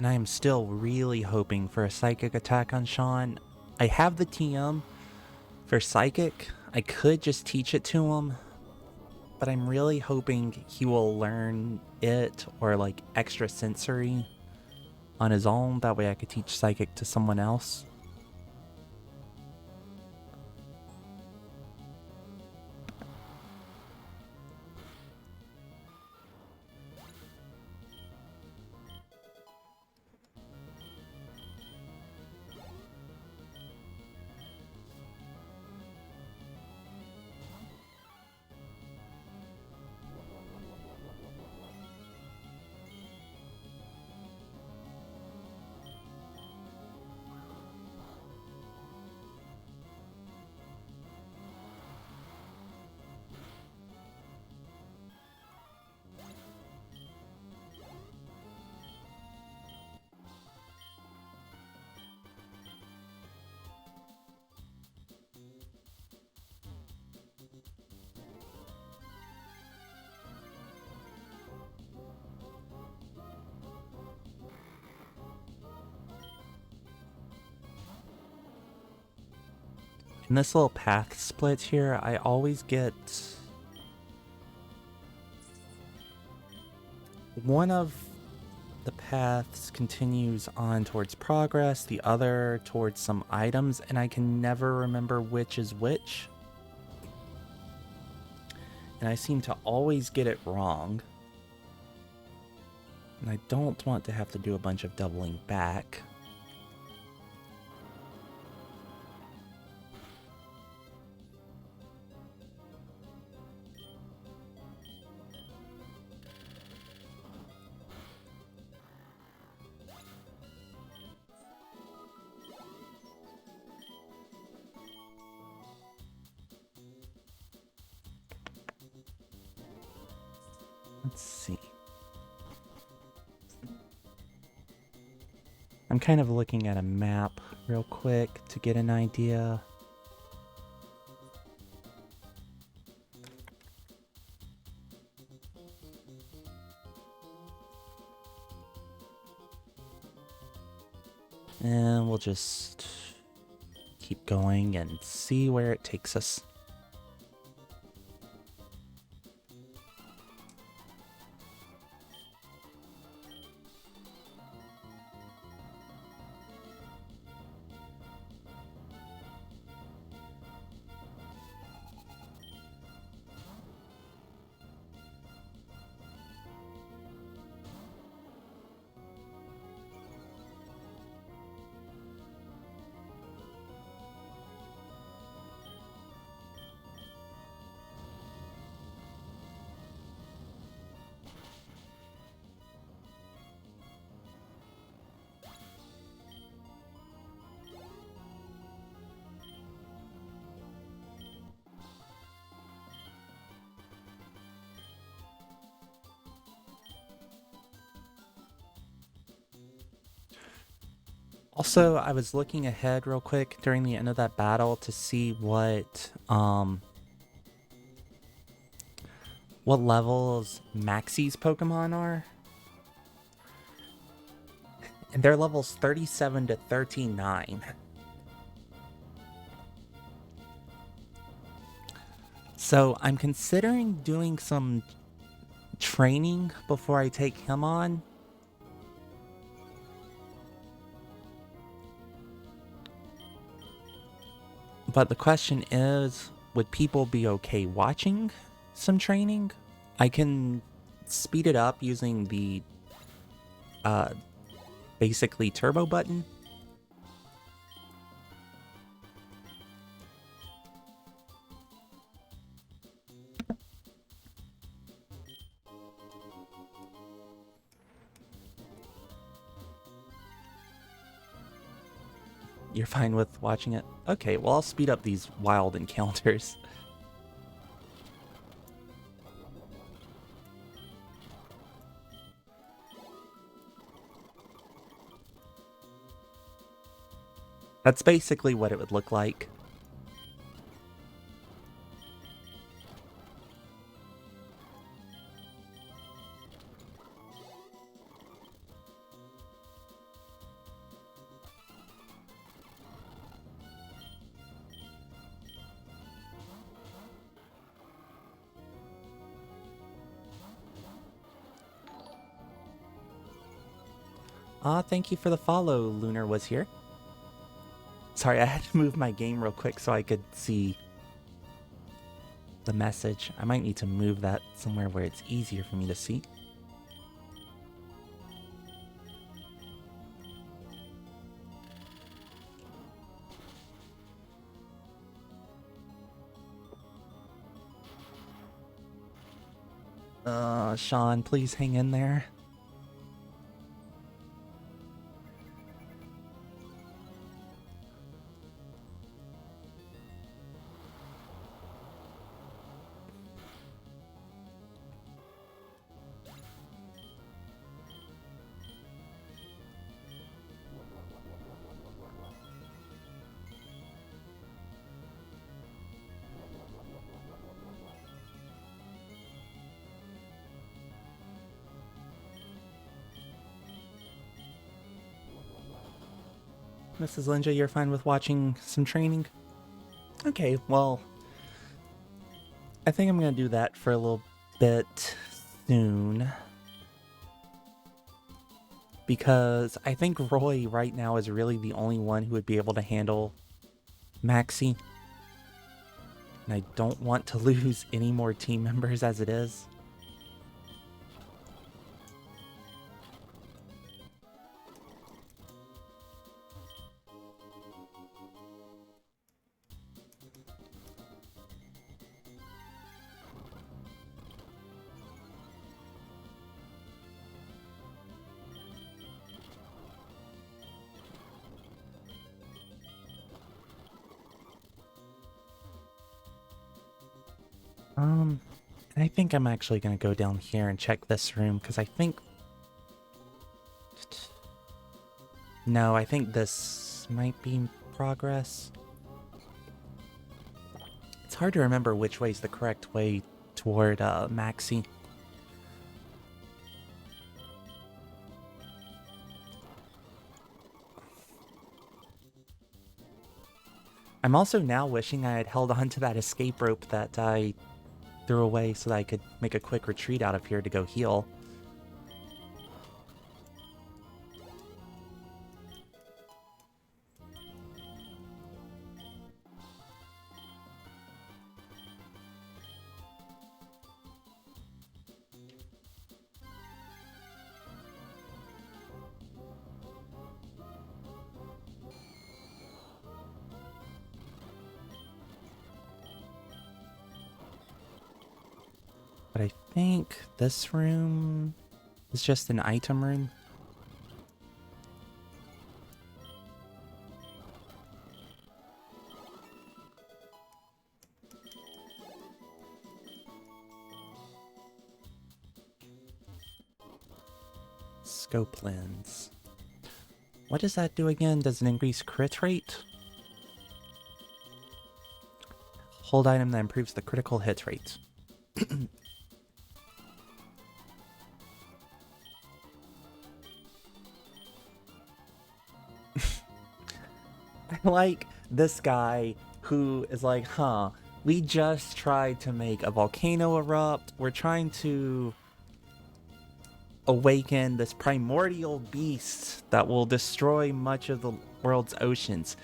And I am still really hoping for a psychic attack on Sean. I have the TM for psychic. I could just teach it to him, but I'm really hoping he will learn it or like extra sensory on his own. That way I could teach psychic to someone else. In this little path split here, I always get one of the paths continues on towards progress, the other towards some items, and I can never remember which is which. And I seem to always get it wrong. And I don't want to have to do a bunch of doubling back. Let's see. I'm kind of looking at a map real quick to get an idea. And we'll just keep going and see where it takes us. Also, I was looking ahead real quick during the end of that battle to see what levels Maxie's Pokemon are. And they're levels 37 to 39. So I'm considering doing some training before I take him on. But the question is, would people be okay watching some training? I can speed it up using the basically turbo button. You're fine with watching it? Okay, well, I'll speed up these wild encounters. That's basically what it would look like. Thank you for the follow, Lunar was here. Sorry, I had to move my game real quick so I could see the message. I might need to move that somewhere where it's easier for me to see. Sean, please hang in there. Mrs. Linja, you're fine with watching some training? Okay, well, I think I'm gonna do that for a little bit soon. Because I think Roy right now is really the only one who would be able to handle Maxie. And I don't want to lose any more team members as it is. I think I'm actually going to go down here and check this room, because I think... No, I think this might be progress. It's hard to remember which way is the correct way toward Maxie. I'm also now wishing I had held on to that escape rope that I threw away so that I could make a quick retreat out of here to go heal. But I think this room is just an item room. Scope lens. What does that do again? Does it increase crit rate? Hold item that improves the critical hit rate. I like this guy who is like, huh, we just tried to make a volcano erupt. We're trying to awaken this primordial beast that will destroy much of the world's oceans.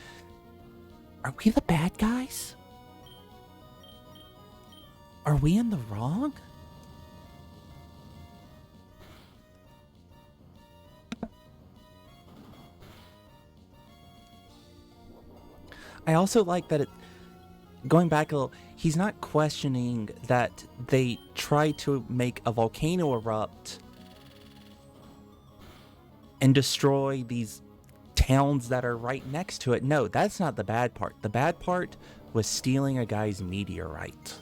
Are we the bad guys? Are we in the wrong? I also like that going back a little, he's not questioning that they tried to make a volcano erupt and destroy these towns that are right next to it. No, that's not the bad part. The bad part was stealing a guy's meteorite.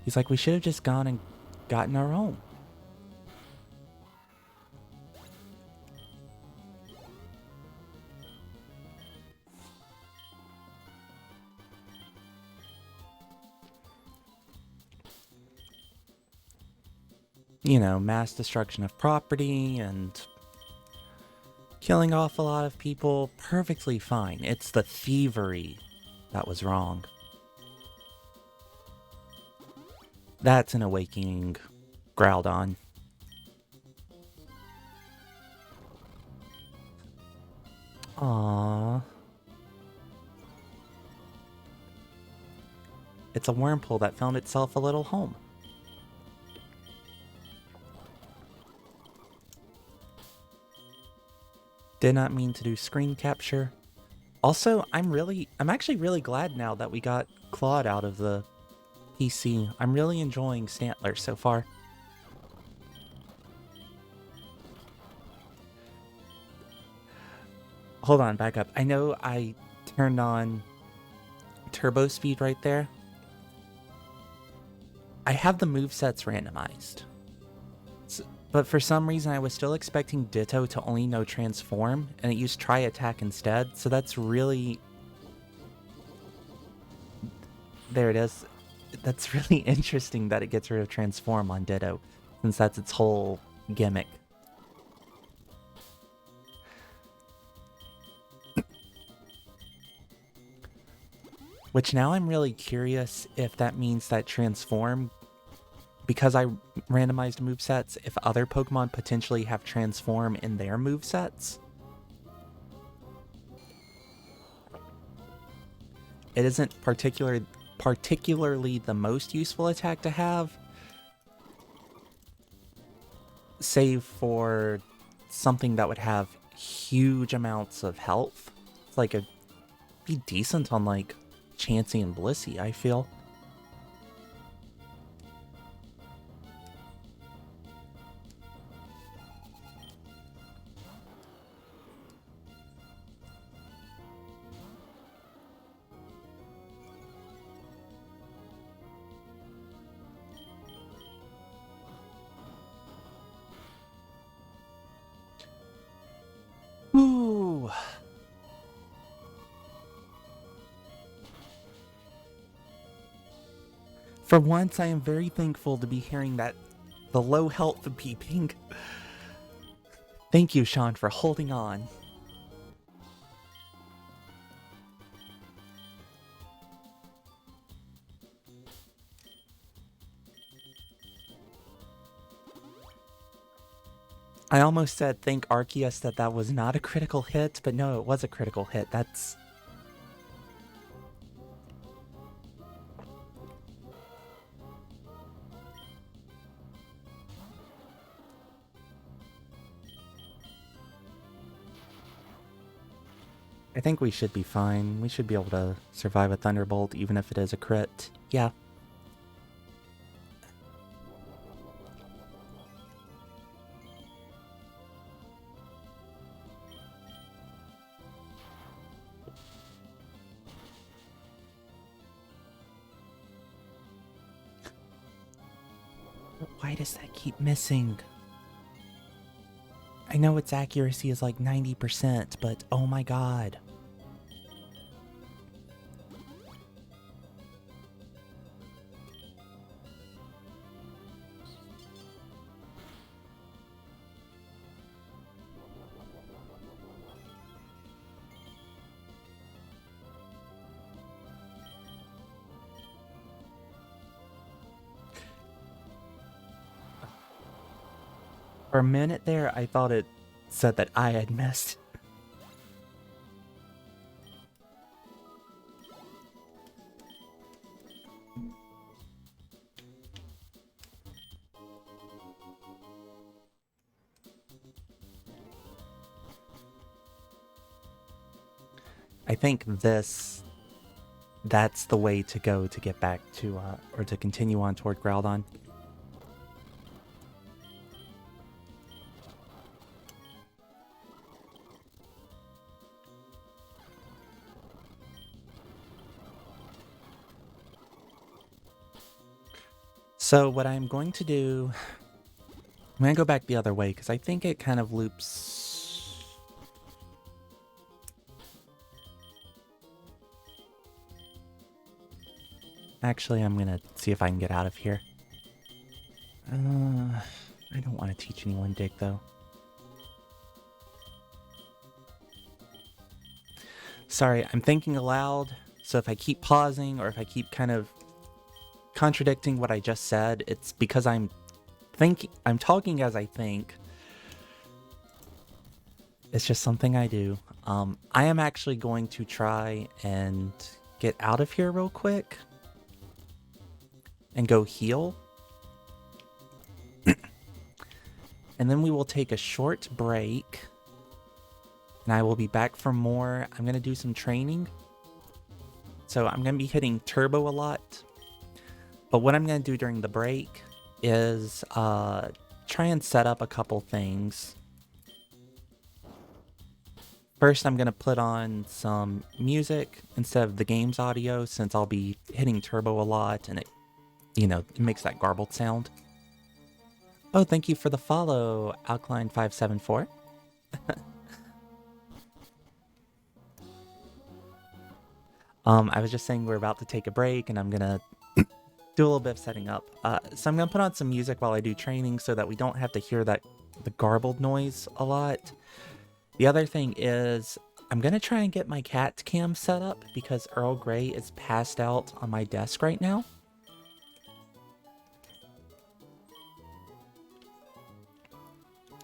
He's like, we should have just gone and gotten our own. You know, mass destruction of property and killing off a lot of people, perfectly fine. It's the thievery that was wrong. That's an awakening Groudon. Aww. It's a wormhole that found itself a little home. Did not mean to do screen capture. Also, I'm actually really glad now that we got Claude out of the PC. I'm really enjoying Stantler so far. Hold on, back up. I know I turned on turbo speed right there. I have the movesets randomized. But for some reason I was still expecting Ditto to only know Transform, and it used Try Attack instead, so that's really... There it is. That's really interesting that it gets rid of Transform on Ditto, since that's its whole gimmick. Which now I'm really curious if that means that Transform, because I randomized movesets, if other Pokemon potentially have Transform in their movesets. It isn't particularly the most useful attack to have, save for something that would have huge amounts of health. It's like it'd be decent on like Chansey and Blissey, I feel. Ooh. For once, I am very thankful to be hearing that the low health beeping. Thank you, Sean, for holding on. I almost said thank Arceus that was not a critical hit, but no, it was a critical hit. That's... I think we should be fine. We should be able to survive a Thunderbolt even if it is a crit. Yeah. Why does that keep missing? I know its accuracy is like 90%, but oh my god. For a minute there, I thought it said that I had missed. I think that's the way to go to get back to, or to continue on toward Groudon. So what I'm going to do, I'm going to go back the other way because I think it kind of loops. Actually, I'm going to see if I can get out of here. I don't want to teach anyone dig though. Sorry, I'm thinking aloud, so if I keep pausing or if I keep kind of contradicting what I just said, it's because I'm talking as I think. It's just something I do. I am actually going to try and get out of here real quick and go heal. And then we will take a short break. And I will be back for more. I'm going to do some training. So I'm going to be hitting turbo a lot. But what I'm going to do during the break is try and set up a couple things. First, I'm going to put on some music instead of the game's audio, since I'll be hitting turbo a lot and it makes that garbled sound. Oh, thank you for the follow, Alkaline574. I was just saying we're about to take a break and I'm going to do a little bit of setting up. So I'm going to put on some music while I do training so that we don't have to hear the garbled noise a lot. The other thing is I'm going to try and get my cat cam set up because Earl Grey is passed out on my desk right now.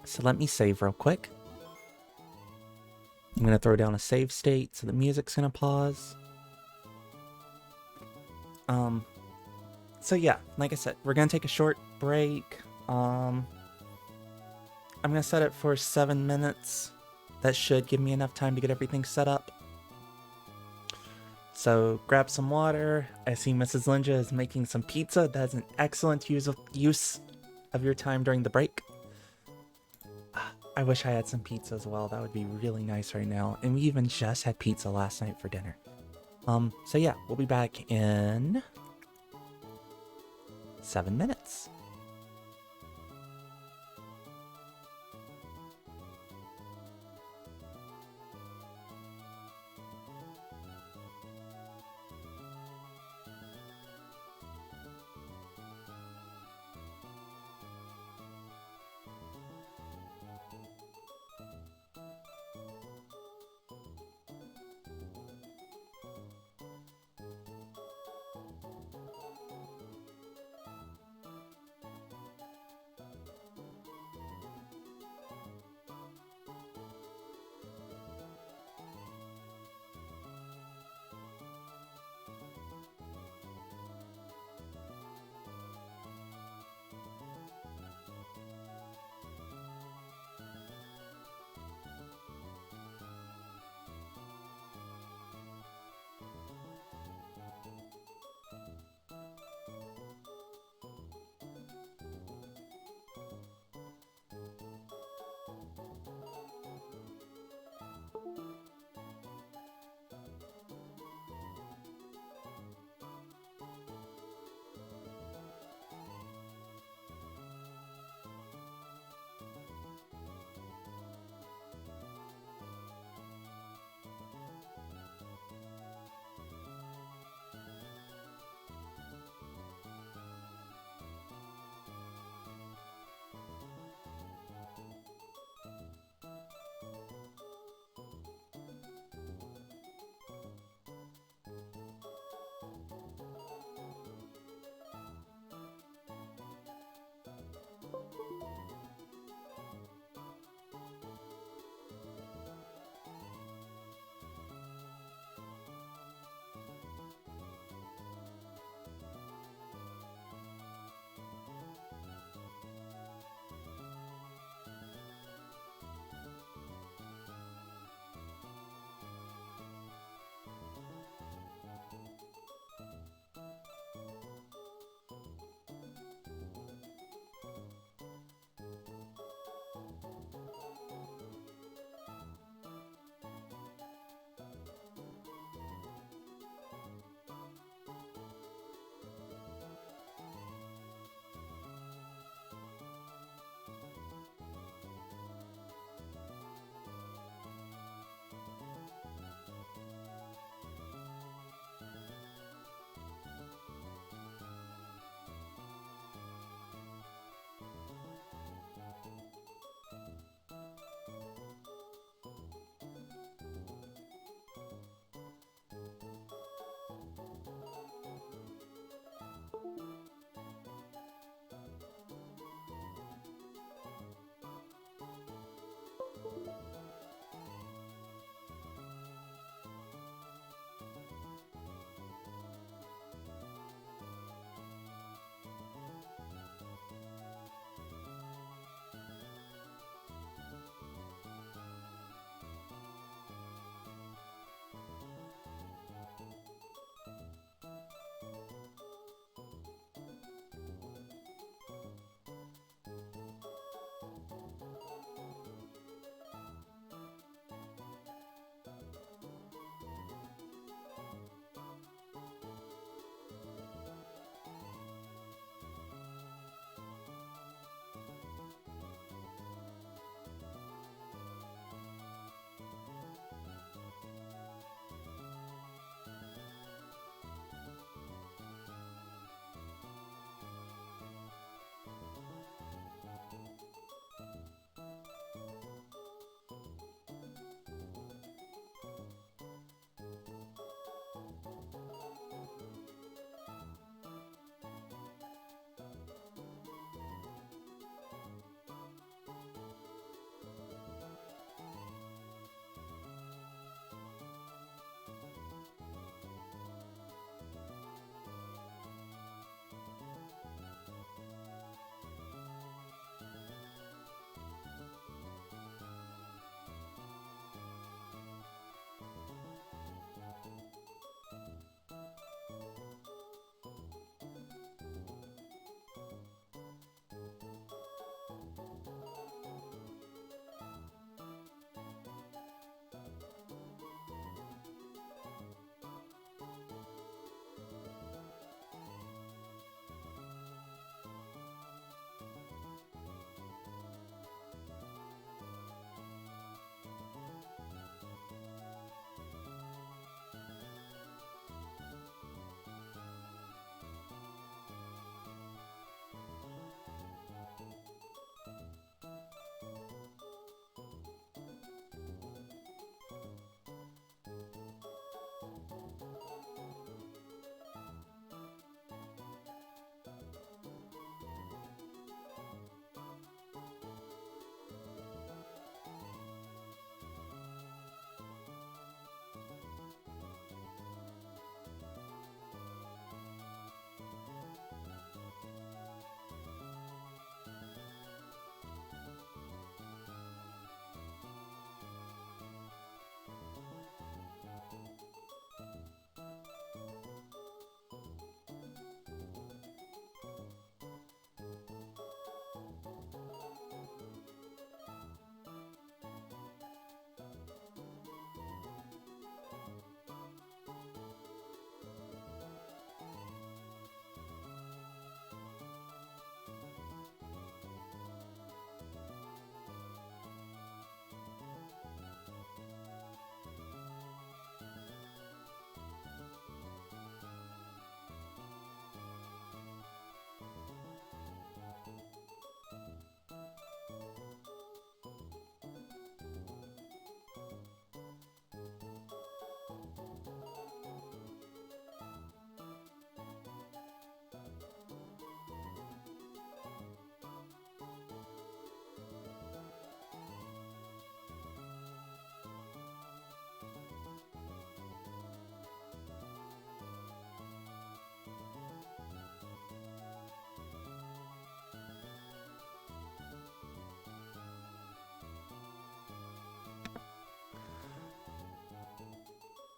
So let me save real quick. I'm going to throw down a save state so the music's going to pause. So yeah, like I said, we're going to take a short break. I'm going to set it for 7 minutes. That should give me enough time to get everything set up. So grab some water. I see Mrs. Linja is making some pizza. That's an excellent use of your time during the break. I wish I had some pizza as well. That would be really nice right now. And we even just had pizza last night for dinner. So yeah, we'll be back in 7 minutes.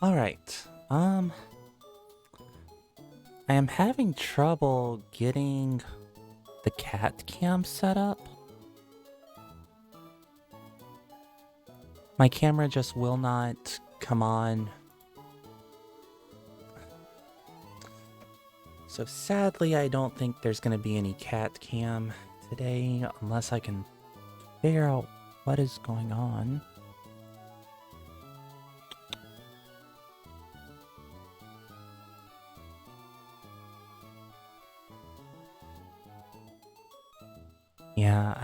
Alright, I am having trouble getting the cat cam set up. My camera just will not come on. So sadly, I don't think there's going to be any cat cam today unless I can figure out what is going on. Yeah,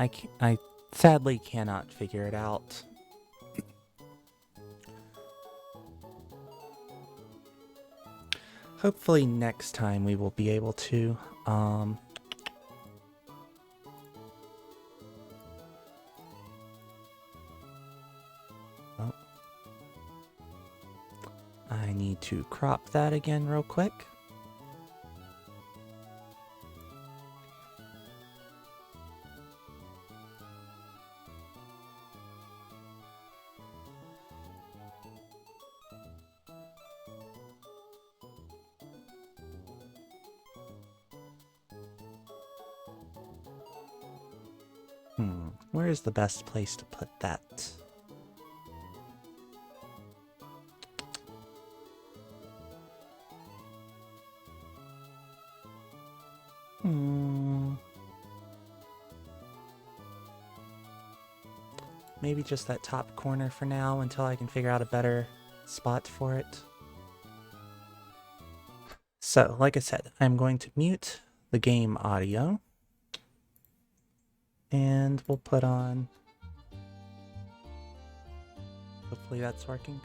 I sadly cannot figure it out. Hopefully next time we will be able to. Oh. I need to crop that again real quick. Where is the best place to put that? Maybe just that top corner for now until I can figure out a better spot for it. So, like I said, I'm going to mute the game audio. And we'll put on... Hopefully that's working.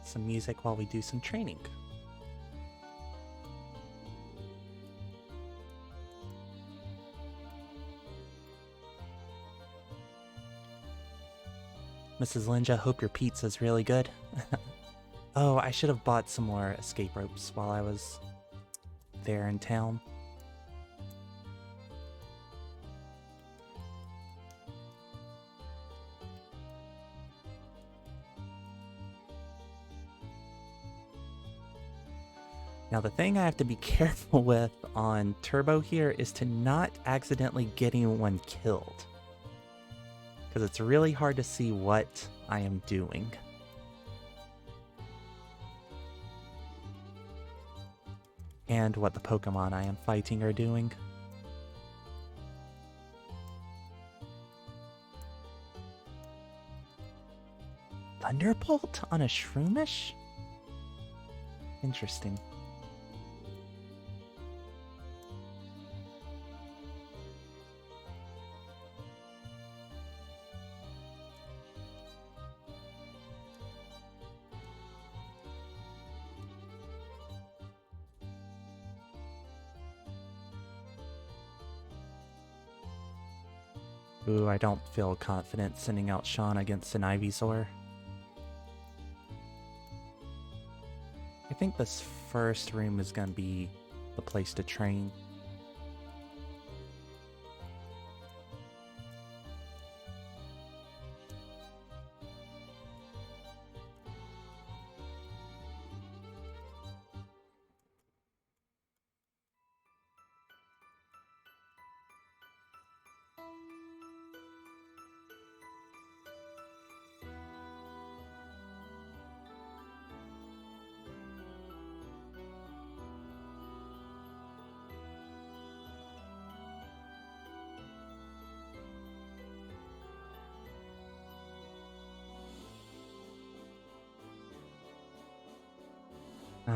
Some music while we do some training. Mrs. Linja, hope your pizza's really good. Oh, I should have bought some more escape ropes while I was there in town. Now the thing I have to be careful with on Turbo here is to not accidentally get anyone killed. Because it's really hard to see what I am doing. And what the Pokemon I am fighting are doing. Thunderbolt on a Shroomish? Interesting. Ooh, I don't feel confident sending out Sean against an Ivysaur. I think this first room is going to be the place to train.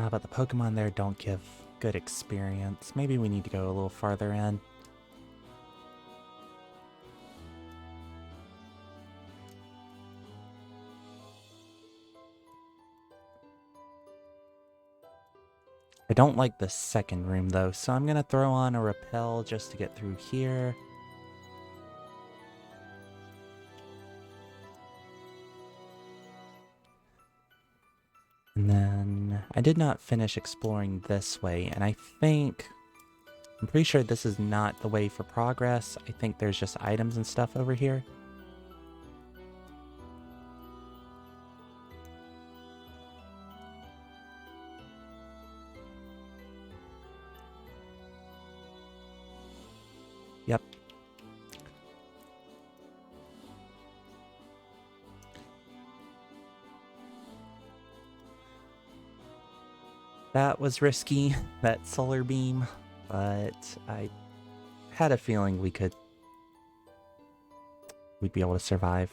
But the Pokemon there don't give good experience. Maybe we need to go a little farther in. I don't like the second room though, so I'm gonna throw on a repel just to get through here. And then I did not finish exploring this way, and I think I'm pretty sure this is not the way for progress. I think there's just items and stuff over here. Yep. That was risky, that solar beam, but I had a feeling we'd be able to survive.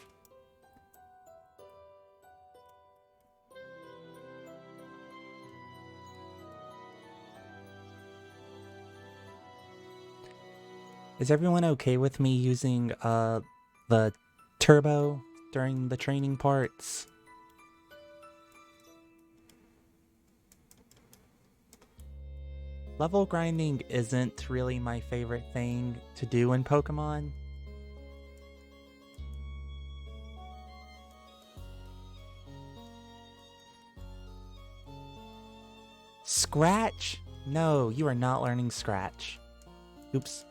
Is everyone okay with me using the turbo during the training parts? Level grinding isn't really my favorite thing to do in Pokemon. Scratch? No, you are not learning Scratch. Oops.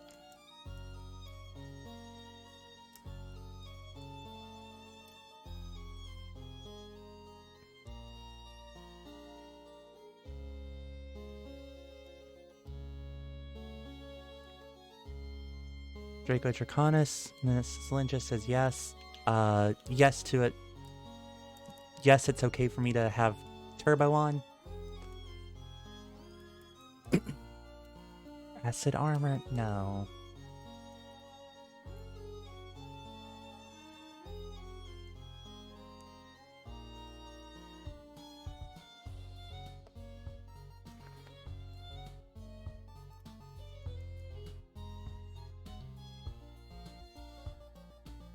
Draco Draconis, Miss Linja says yes. Yes to it. Yes, it's okay for me to have turbo on. Acid armor? No.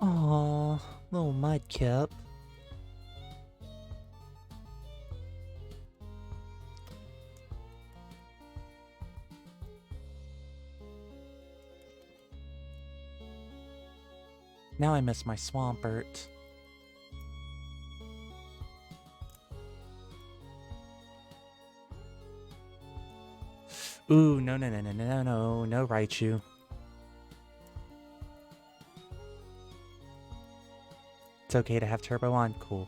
Aww, little Mudkip. Now I miss my Swampert. Ooh, no, no, Raichu. It's okay to have turbo on, cool.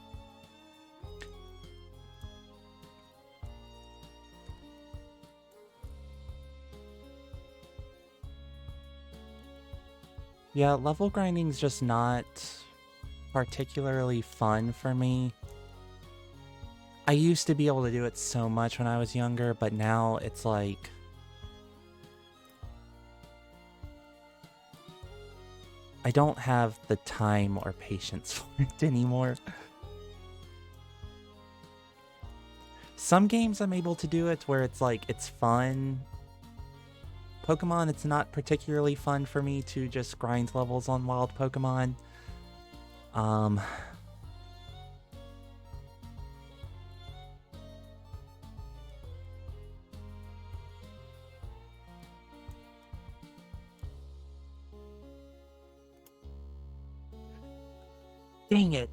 Yeah, level grinding's just not particularly fun for me. I used to be able to do it so much when I was younger, but now it's like... I don't have the time or patience for it anymore. Some games I'm able to do it where it's like, it's fun. Pokemon, it's not particularly fun for me to just grind levels on wild Pokemon. Dang it.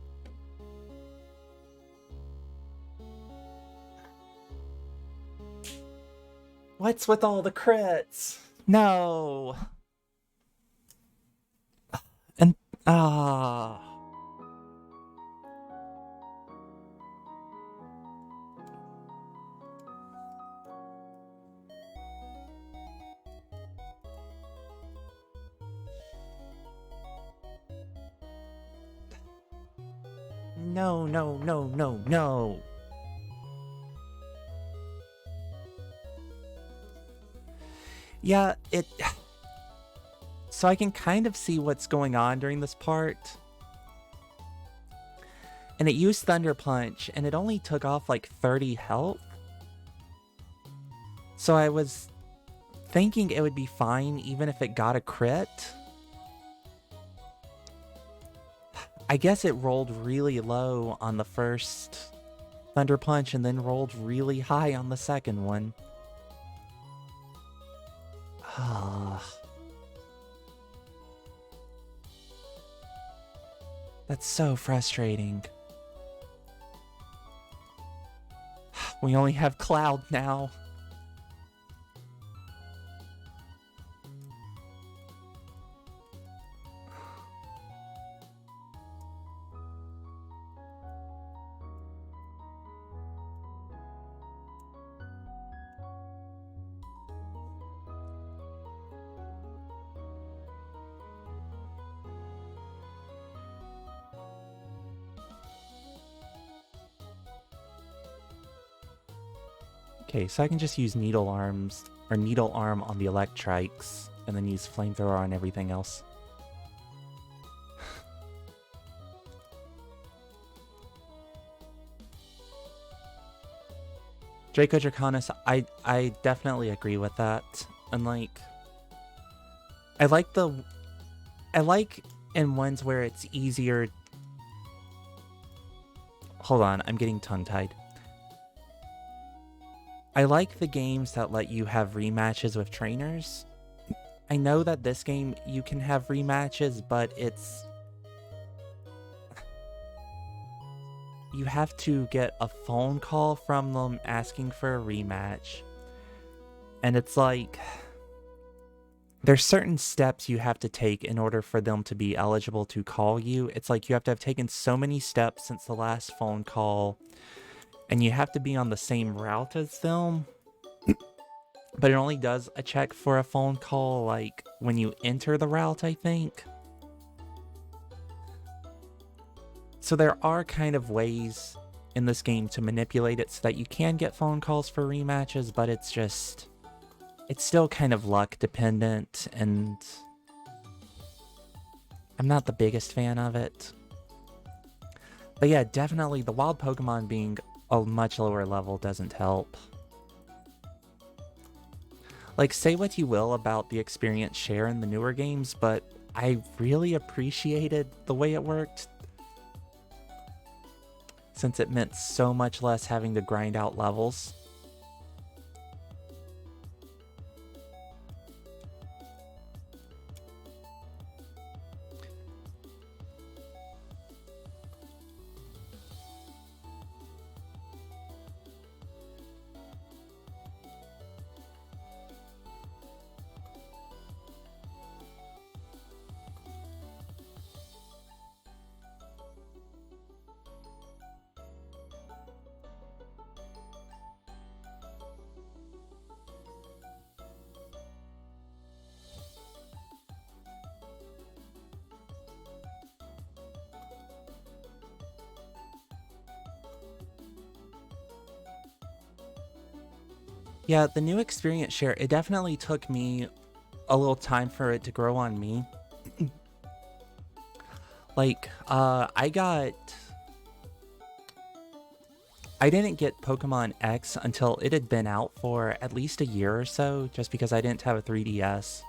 What's with all the crits? No. And no. Yeah, so I can kind of see what's going on during this part. And it used Thunder Punch, and it only took off like 30 health. So I was thinking it would be fine even if it got a crit. I guess it rolled really low on the first Thunder Punch and then rolled really high on the second one. That's so frustrating. We only have Cloud now. Okay, so I can just use Needle Arms, or Needle Arm on the Electrites, and then use Flamethrower on everything else. Draco Draconis, I definitely agree with that. And like, I like in ones where it's easier. Hold on, I'm getting tongue-tied. I like the games that let you have rematches with trainers. I know that this game you can have rematches, but you have to get a phone call from them asking for a rematch. And it's like, there's certain steps you have to take in order for them to be eligible to call you. It's like you have to have taken so many steps since the last phone call, and you have to be on the same route as them. But it only does a check for a phone call, like, when you enter the route, I think. So there are kind of ways in this game to manipulate it so that you can get phone calls for rematches, but it's still kind of luck dependent, and I'm not the biggest fan of it. But yeah, definitely the wild Pokemon being a much lower level doesn't help. Like, say what you will about the experience share in the newer games, but I really appreciated the way it worked, since it meant so much less having to grind out levels. Yeah, the new experience share, it definitely took me a little time for it to grow on me. Like, I didn't get Pokemon X until it had been out for at least a year or so, just because I didn't have a 3DS.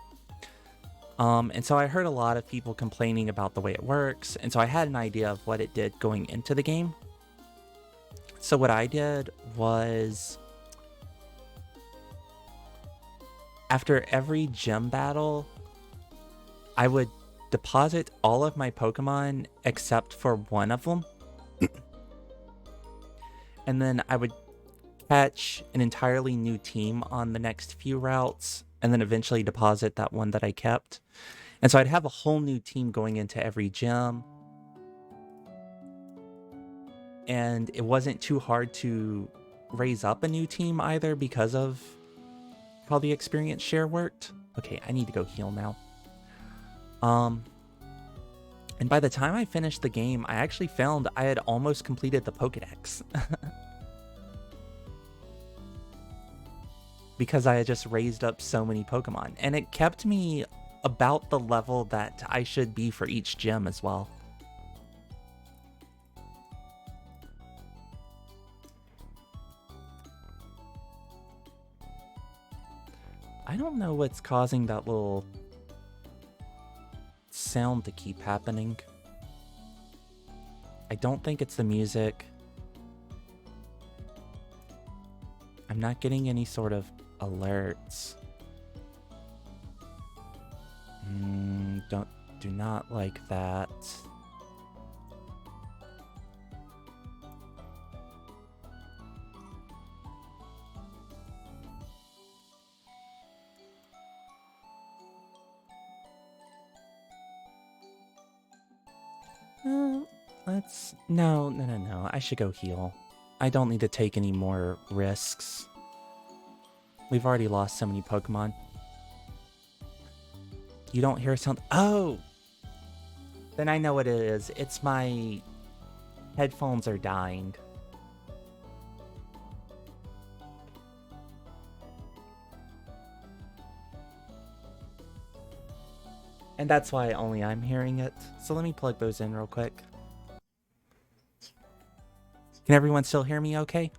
And so I heard a lot of people complaining about the way it works, and so I had an idea of what it did going into the game. So what I did was, after every gym battle, I would deposit all of my Pokemon except for one of them. And then I would catch an entirely new team on the next few routes, and then eventually deposit that one that I kept. And so I'd have a whole new team going into every gym. And it wasn't too hard to raise up a new team either because of how the experience share worked. Okay, I need to go heal now. And by the time I finished the game, I actually found I had almost completed the Pokédex. Because I had just raised up so many Pokemon. And it kept me about the level that I should be for each gym as well. I don't know what's causing that little sound to keep happening. I don't think it's the music. I'm not getting any sort of alerts. Do not like that. No. I should go heal. I don't need to take any more risks. We've already lost so many Pokemon. You don't hear a sound? Oh! Then I know what it is. It's my headphones are dying. And that's why only I'm hearing it. So let me plug those in real quick. Can everyone still hear me okay?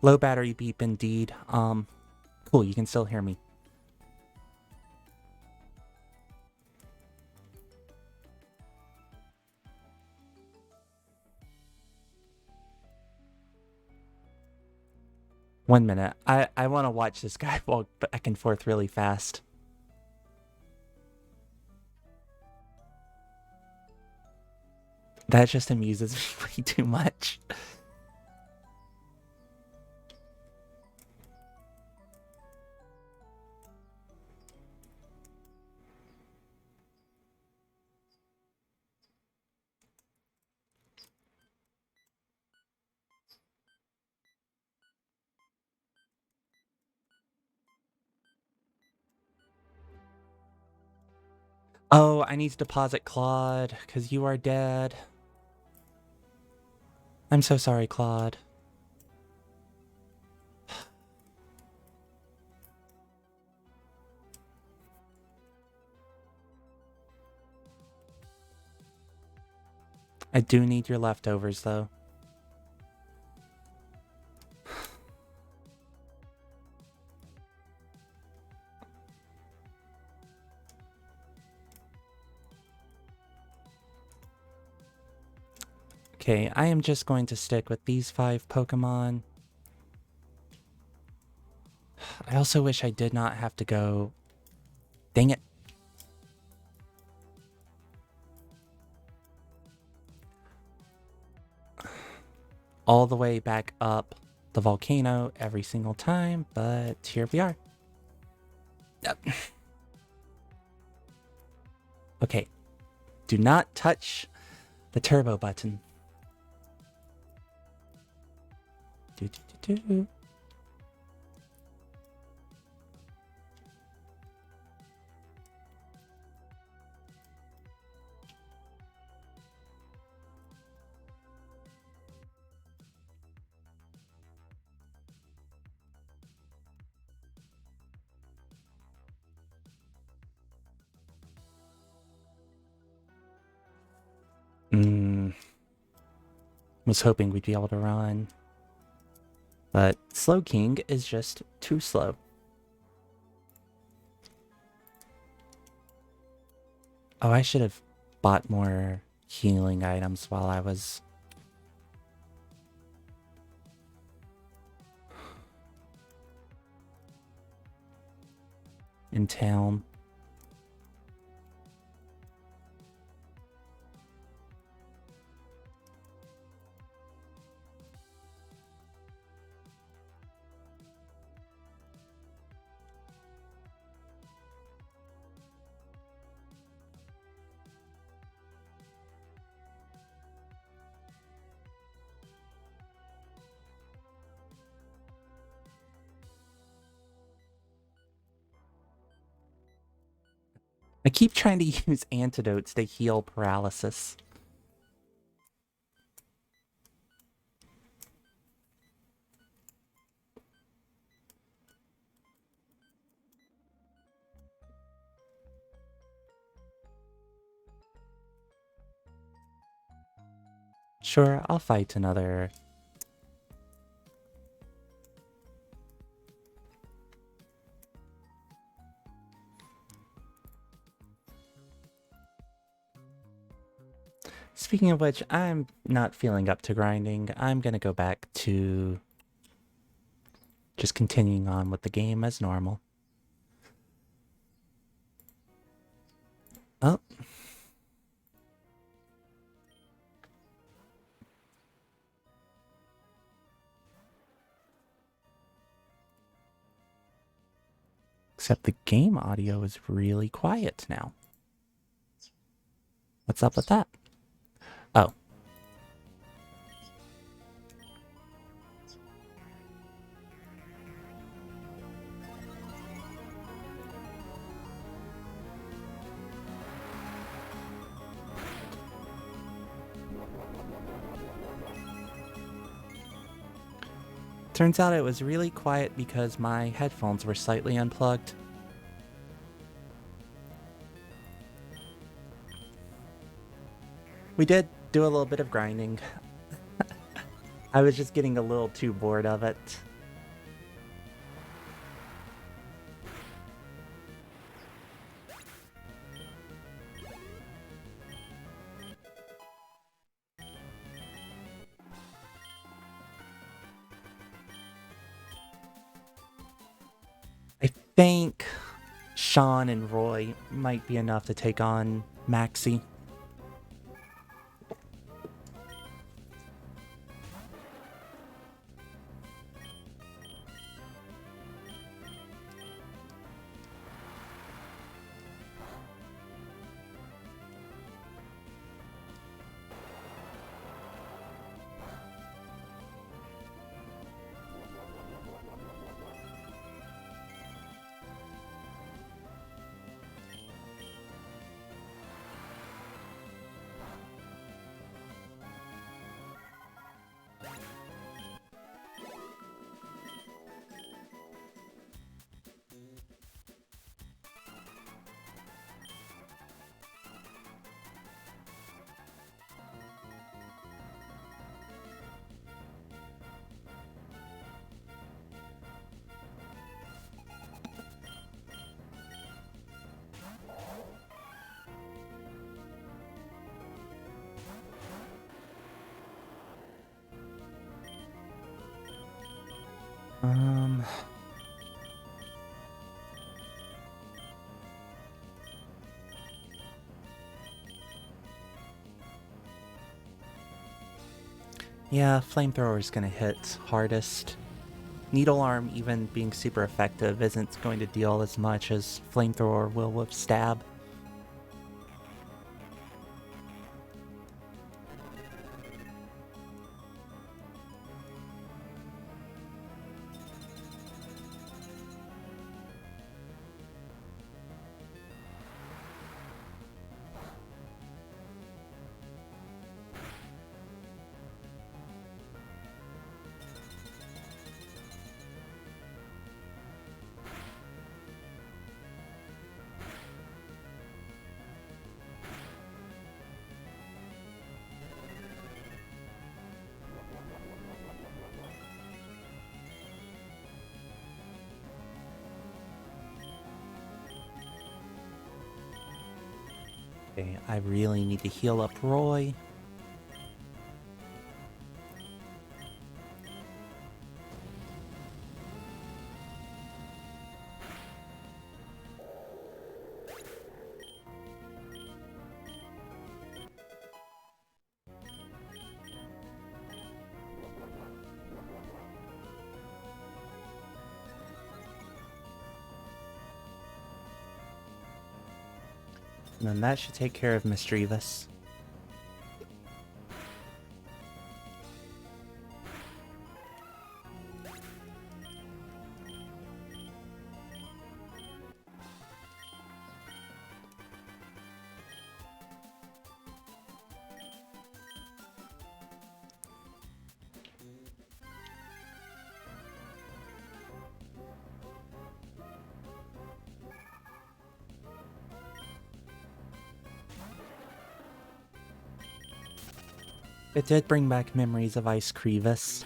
Low battery beep indeed. Cool, you can still hear me. One minute. I want to watch this guy walk back and forth really fast. That just amuses me way too much. Oh, I need to deposit Claude, because you are dead. I'm so sorry, Claude. I do need your leftovers, though. Okay, I am just going to stick with these 5 Pokemon. I also wish I did not have to go... Dang it. All the way back up the volcano every single time, but here we are. Yep. Okay. Do not touch the turbo button. Do, do, do, do. Was hoping we'd be able to run. But Slow King is just too slow. Oh, I should have bought more healing items while I was in town. I keep trying to use antidotes to heal paralysis. Sure, I'll fight another. Speaking of which, I'm not feeling up to grinding. I'm gonna go back to just continuing on with the game as normal. Oh. Except the game audio is really quiet now. What's up with that? Oh. Turns out it was really quiet because my headphones were slightly unplugged. We did do a little bit of grinding. I was just getting a little too bored of it. I think Sean and Roy might be enough to take on Maxie. Um... Yeah, flamethrower is gonna hit hardest. Needle arm, even being super effective, isn't going to deal as much as flamethrower will with stab. Okay, I really need to heal up Roy. And then that should take care of Mischievous. It did bring back memories of Ice Crevis.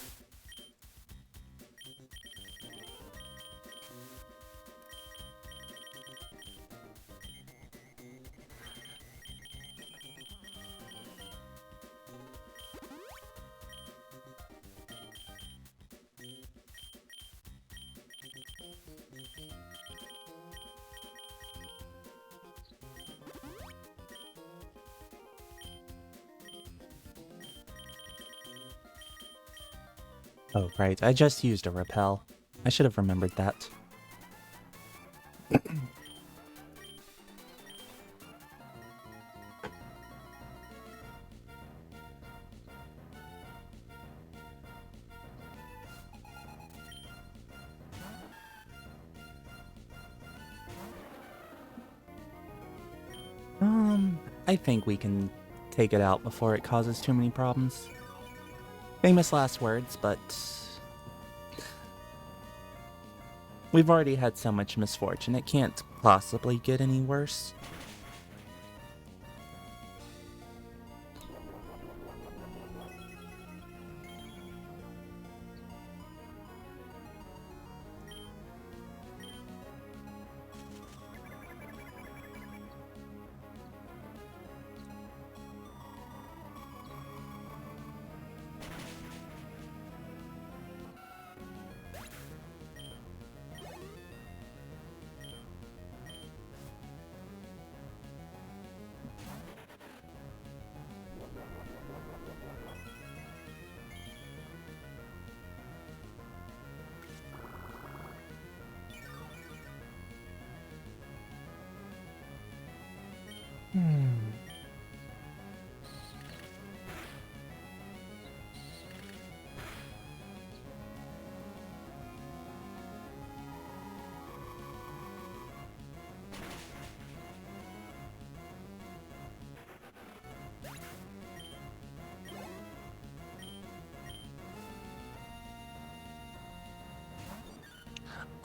Oh, right, I just used a repel. I should have remembered that. I think we can take it out before it causes too many problems. Famous last words, but We've already had so much misfortune, it can't possibly get any worse.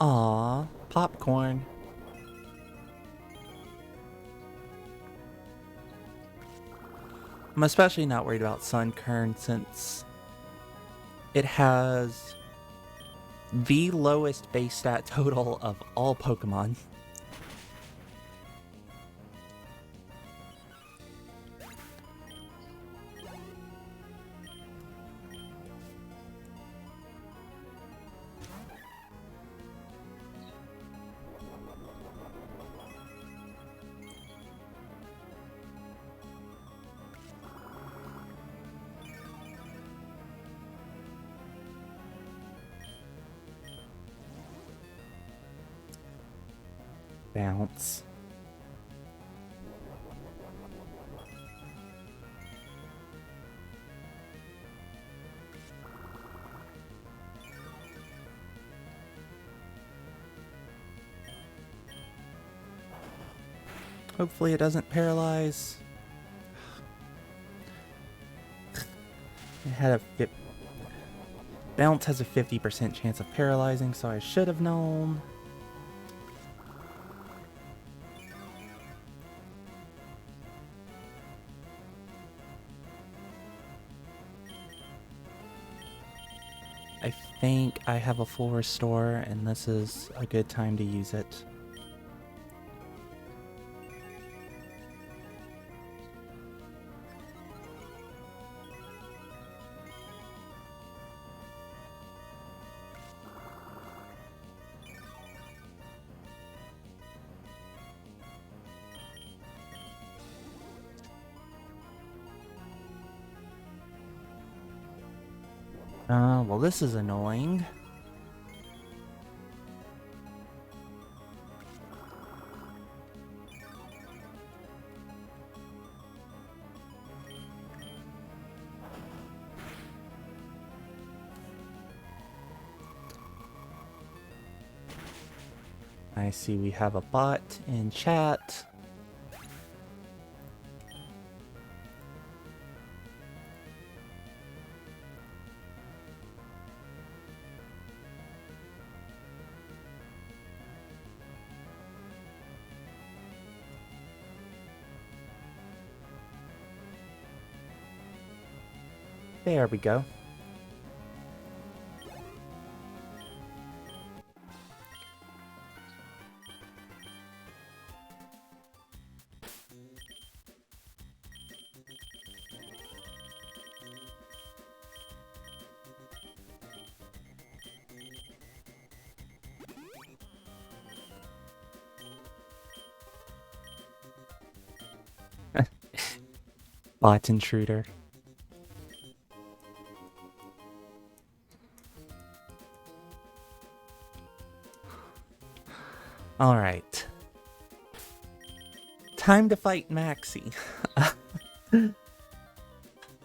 Aww, popcorn. I'm especially not worried about Sunkern since it has the lowest base stat total of all Pokemon. Bounce. Hopefully it doesn't paralyze. It had a Bounce has a 50% chance of paralyzing, so I should have known. I think I have a full restore, and this is a good time to use it. Well, this is annoying. I see we have a bot in chat. There we go. Bot intruder. Alright. Time to fight Maxie.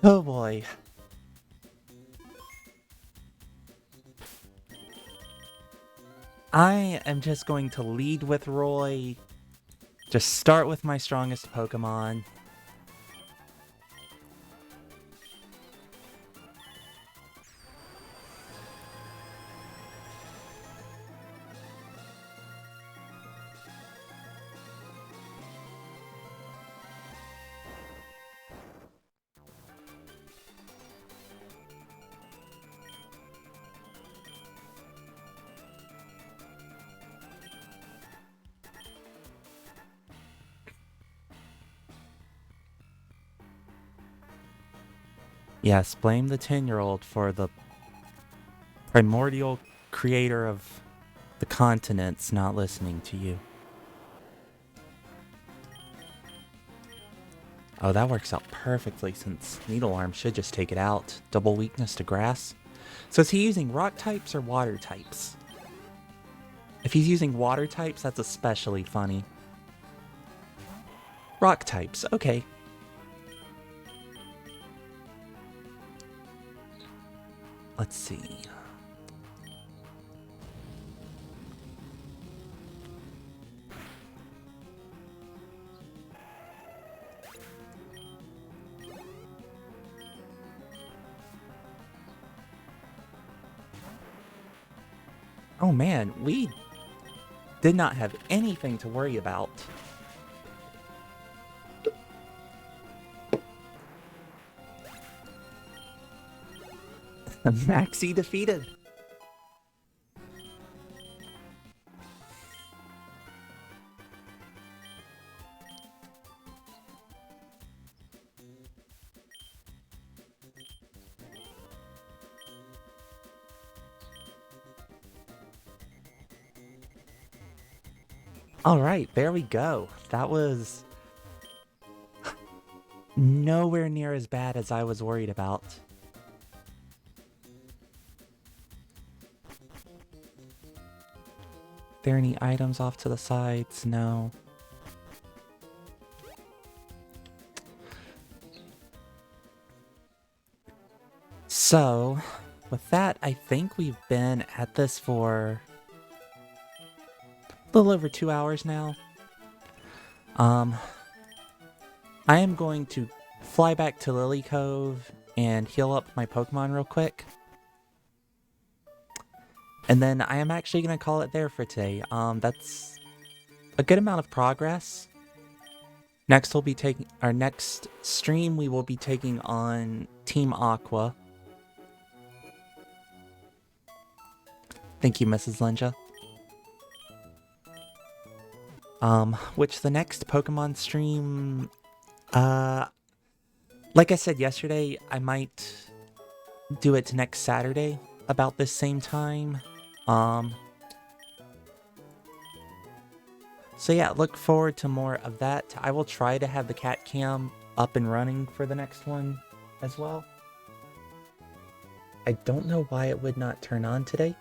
Oh boy. I am just going to lead with Roy. Just start with my strongest Pokemon. Yes, blame the 10-year-old for the primordial creator of the continents not listening to you. Oh, that works out perfectly since Needle Arm should just take it out. Double weakness to grass. So is he using rock types or water types? If he's using water types, that's especially funny. Rock types, okay. Let's see. Oh man, we did not have anything to worry about. Maxi defeated. All right, there we go. That was nowhere near as bad as I was worried about. There any items off to the sides? No. So, with that, I think we've been at this for a little over 2 hours now. I am going to fly back to Lily Cove and heal up my Pokemon real quick. And then I am actually going to call it there for today. That's a good amount of progress. Next we'll be taking our next stream, we will be taking on Team Aqua. Thank you, Mrs. Lenja. Which the next Pokemon stream, like I said yesterday, I might do it next Saturday about this same time. So yeah, look forward to more of that. I will try to have the cat cam up and running for the next one as well. I don't know why it would not turn on today,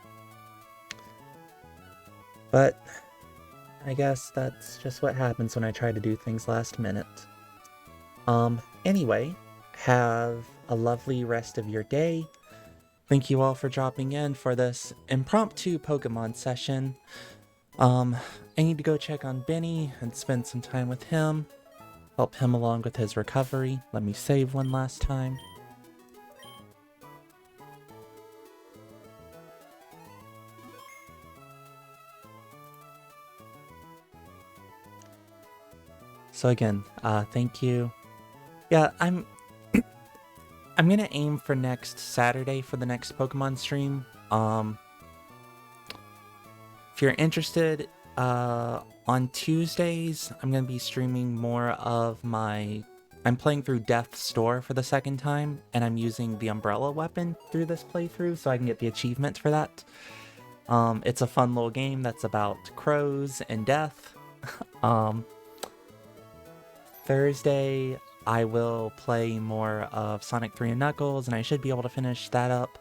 but I guess that's just what happens when I try to do things last minute. Anyway, have a lovely rest of your day. Thank you all for dropping in for this impromptu Pokemon session. I need to go check on Benny and spend some time with him. Help him along with his recovery. Let me save one last time. So again, thank you. Yeah, I'm gonna aim for next Saturday for the next Pokemon stream. If you're interested, on Tuesdays, I'm gonna be streaming more of my... I'm playing through Death's Store for the second time, and I'm using the Umbrella weapon through this playthrough so I can get the achievement for that. It's a fun little game that's about crows and death. Thursday, I will play more of Sonic 3 and Knuckles, and I should be able to finish that up.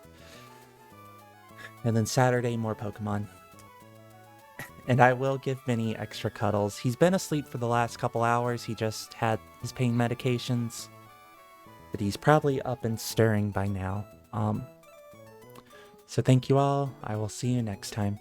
And then Saturday, more Pokemon. And I will give Benny extra cuddles. He's been asleep for the last couple hours. He just had his pain medications. But he's probably up and stirring by now. So thank you all. I will see you next time.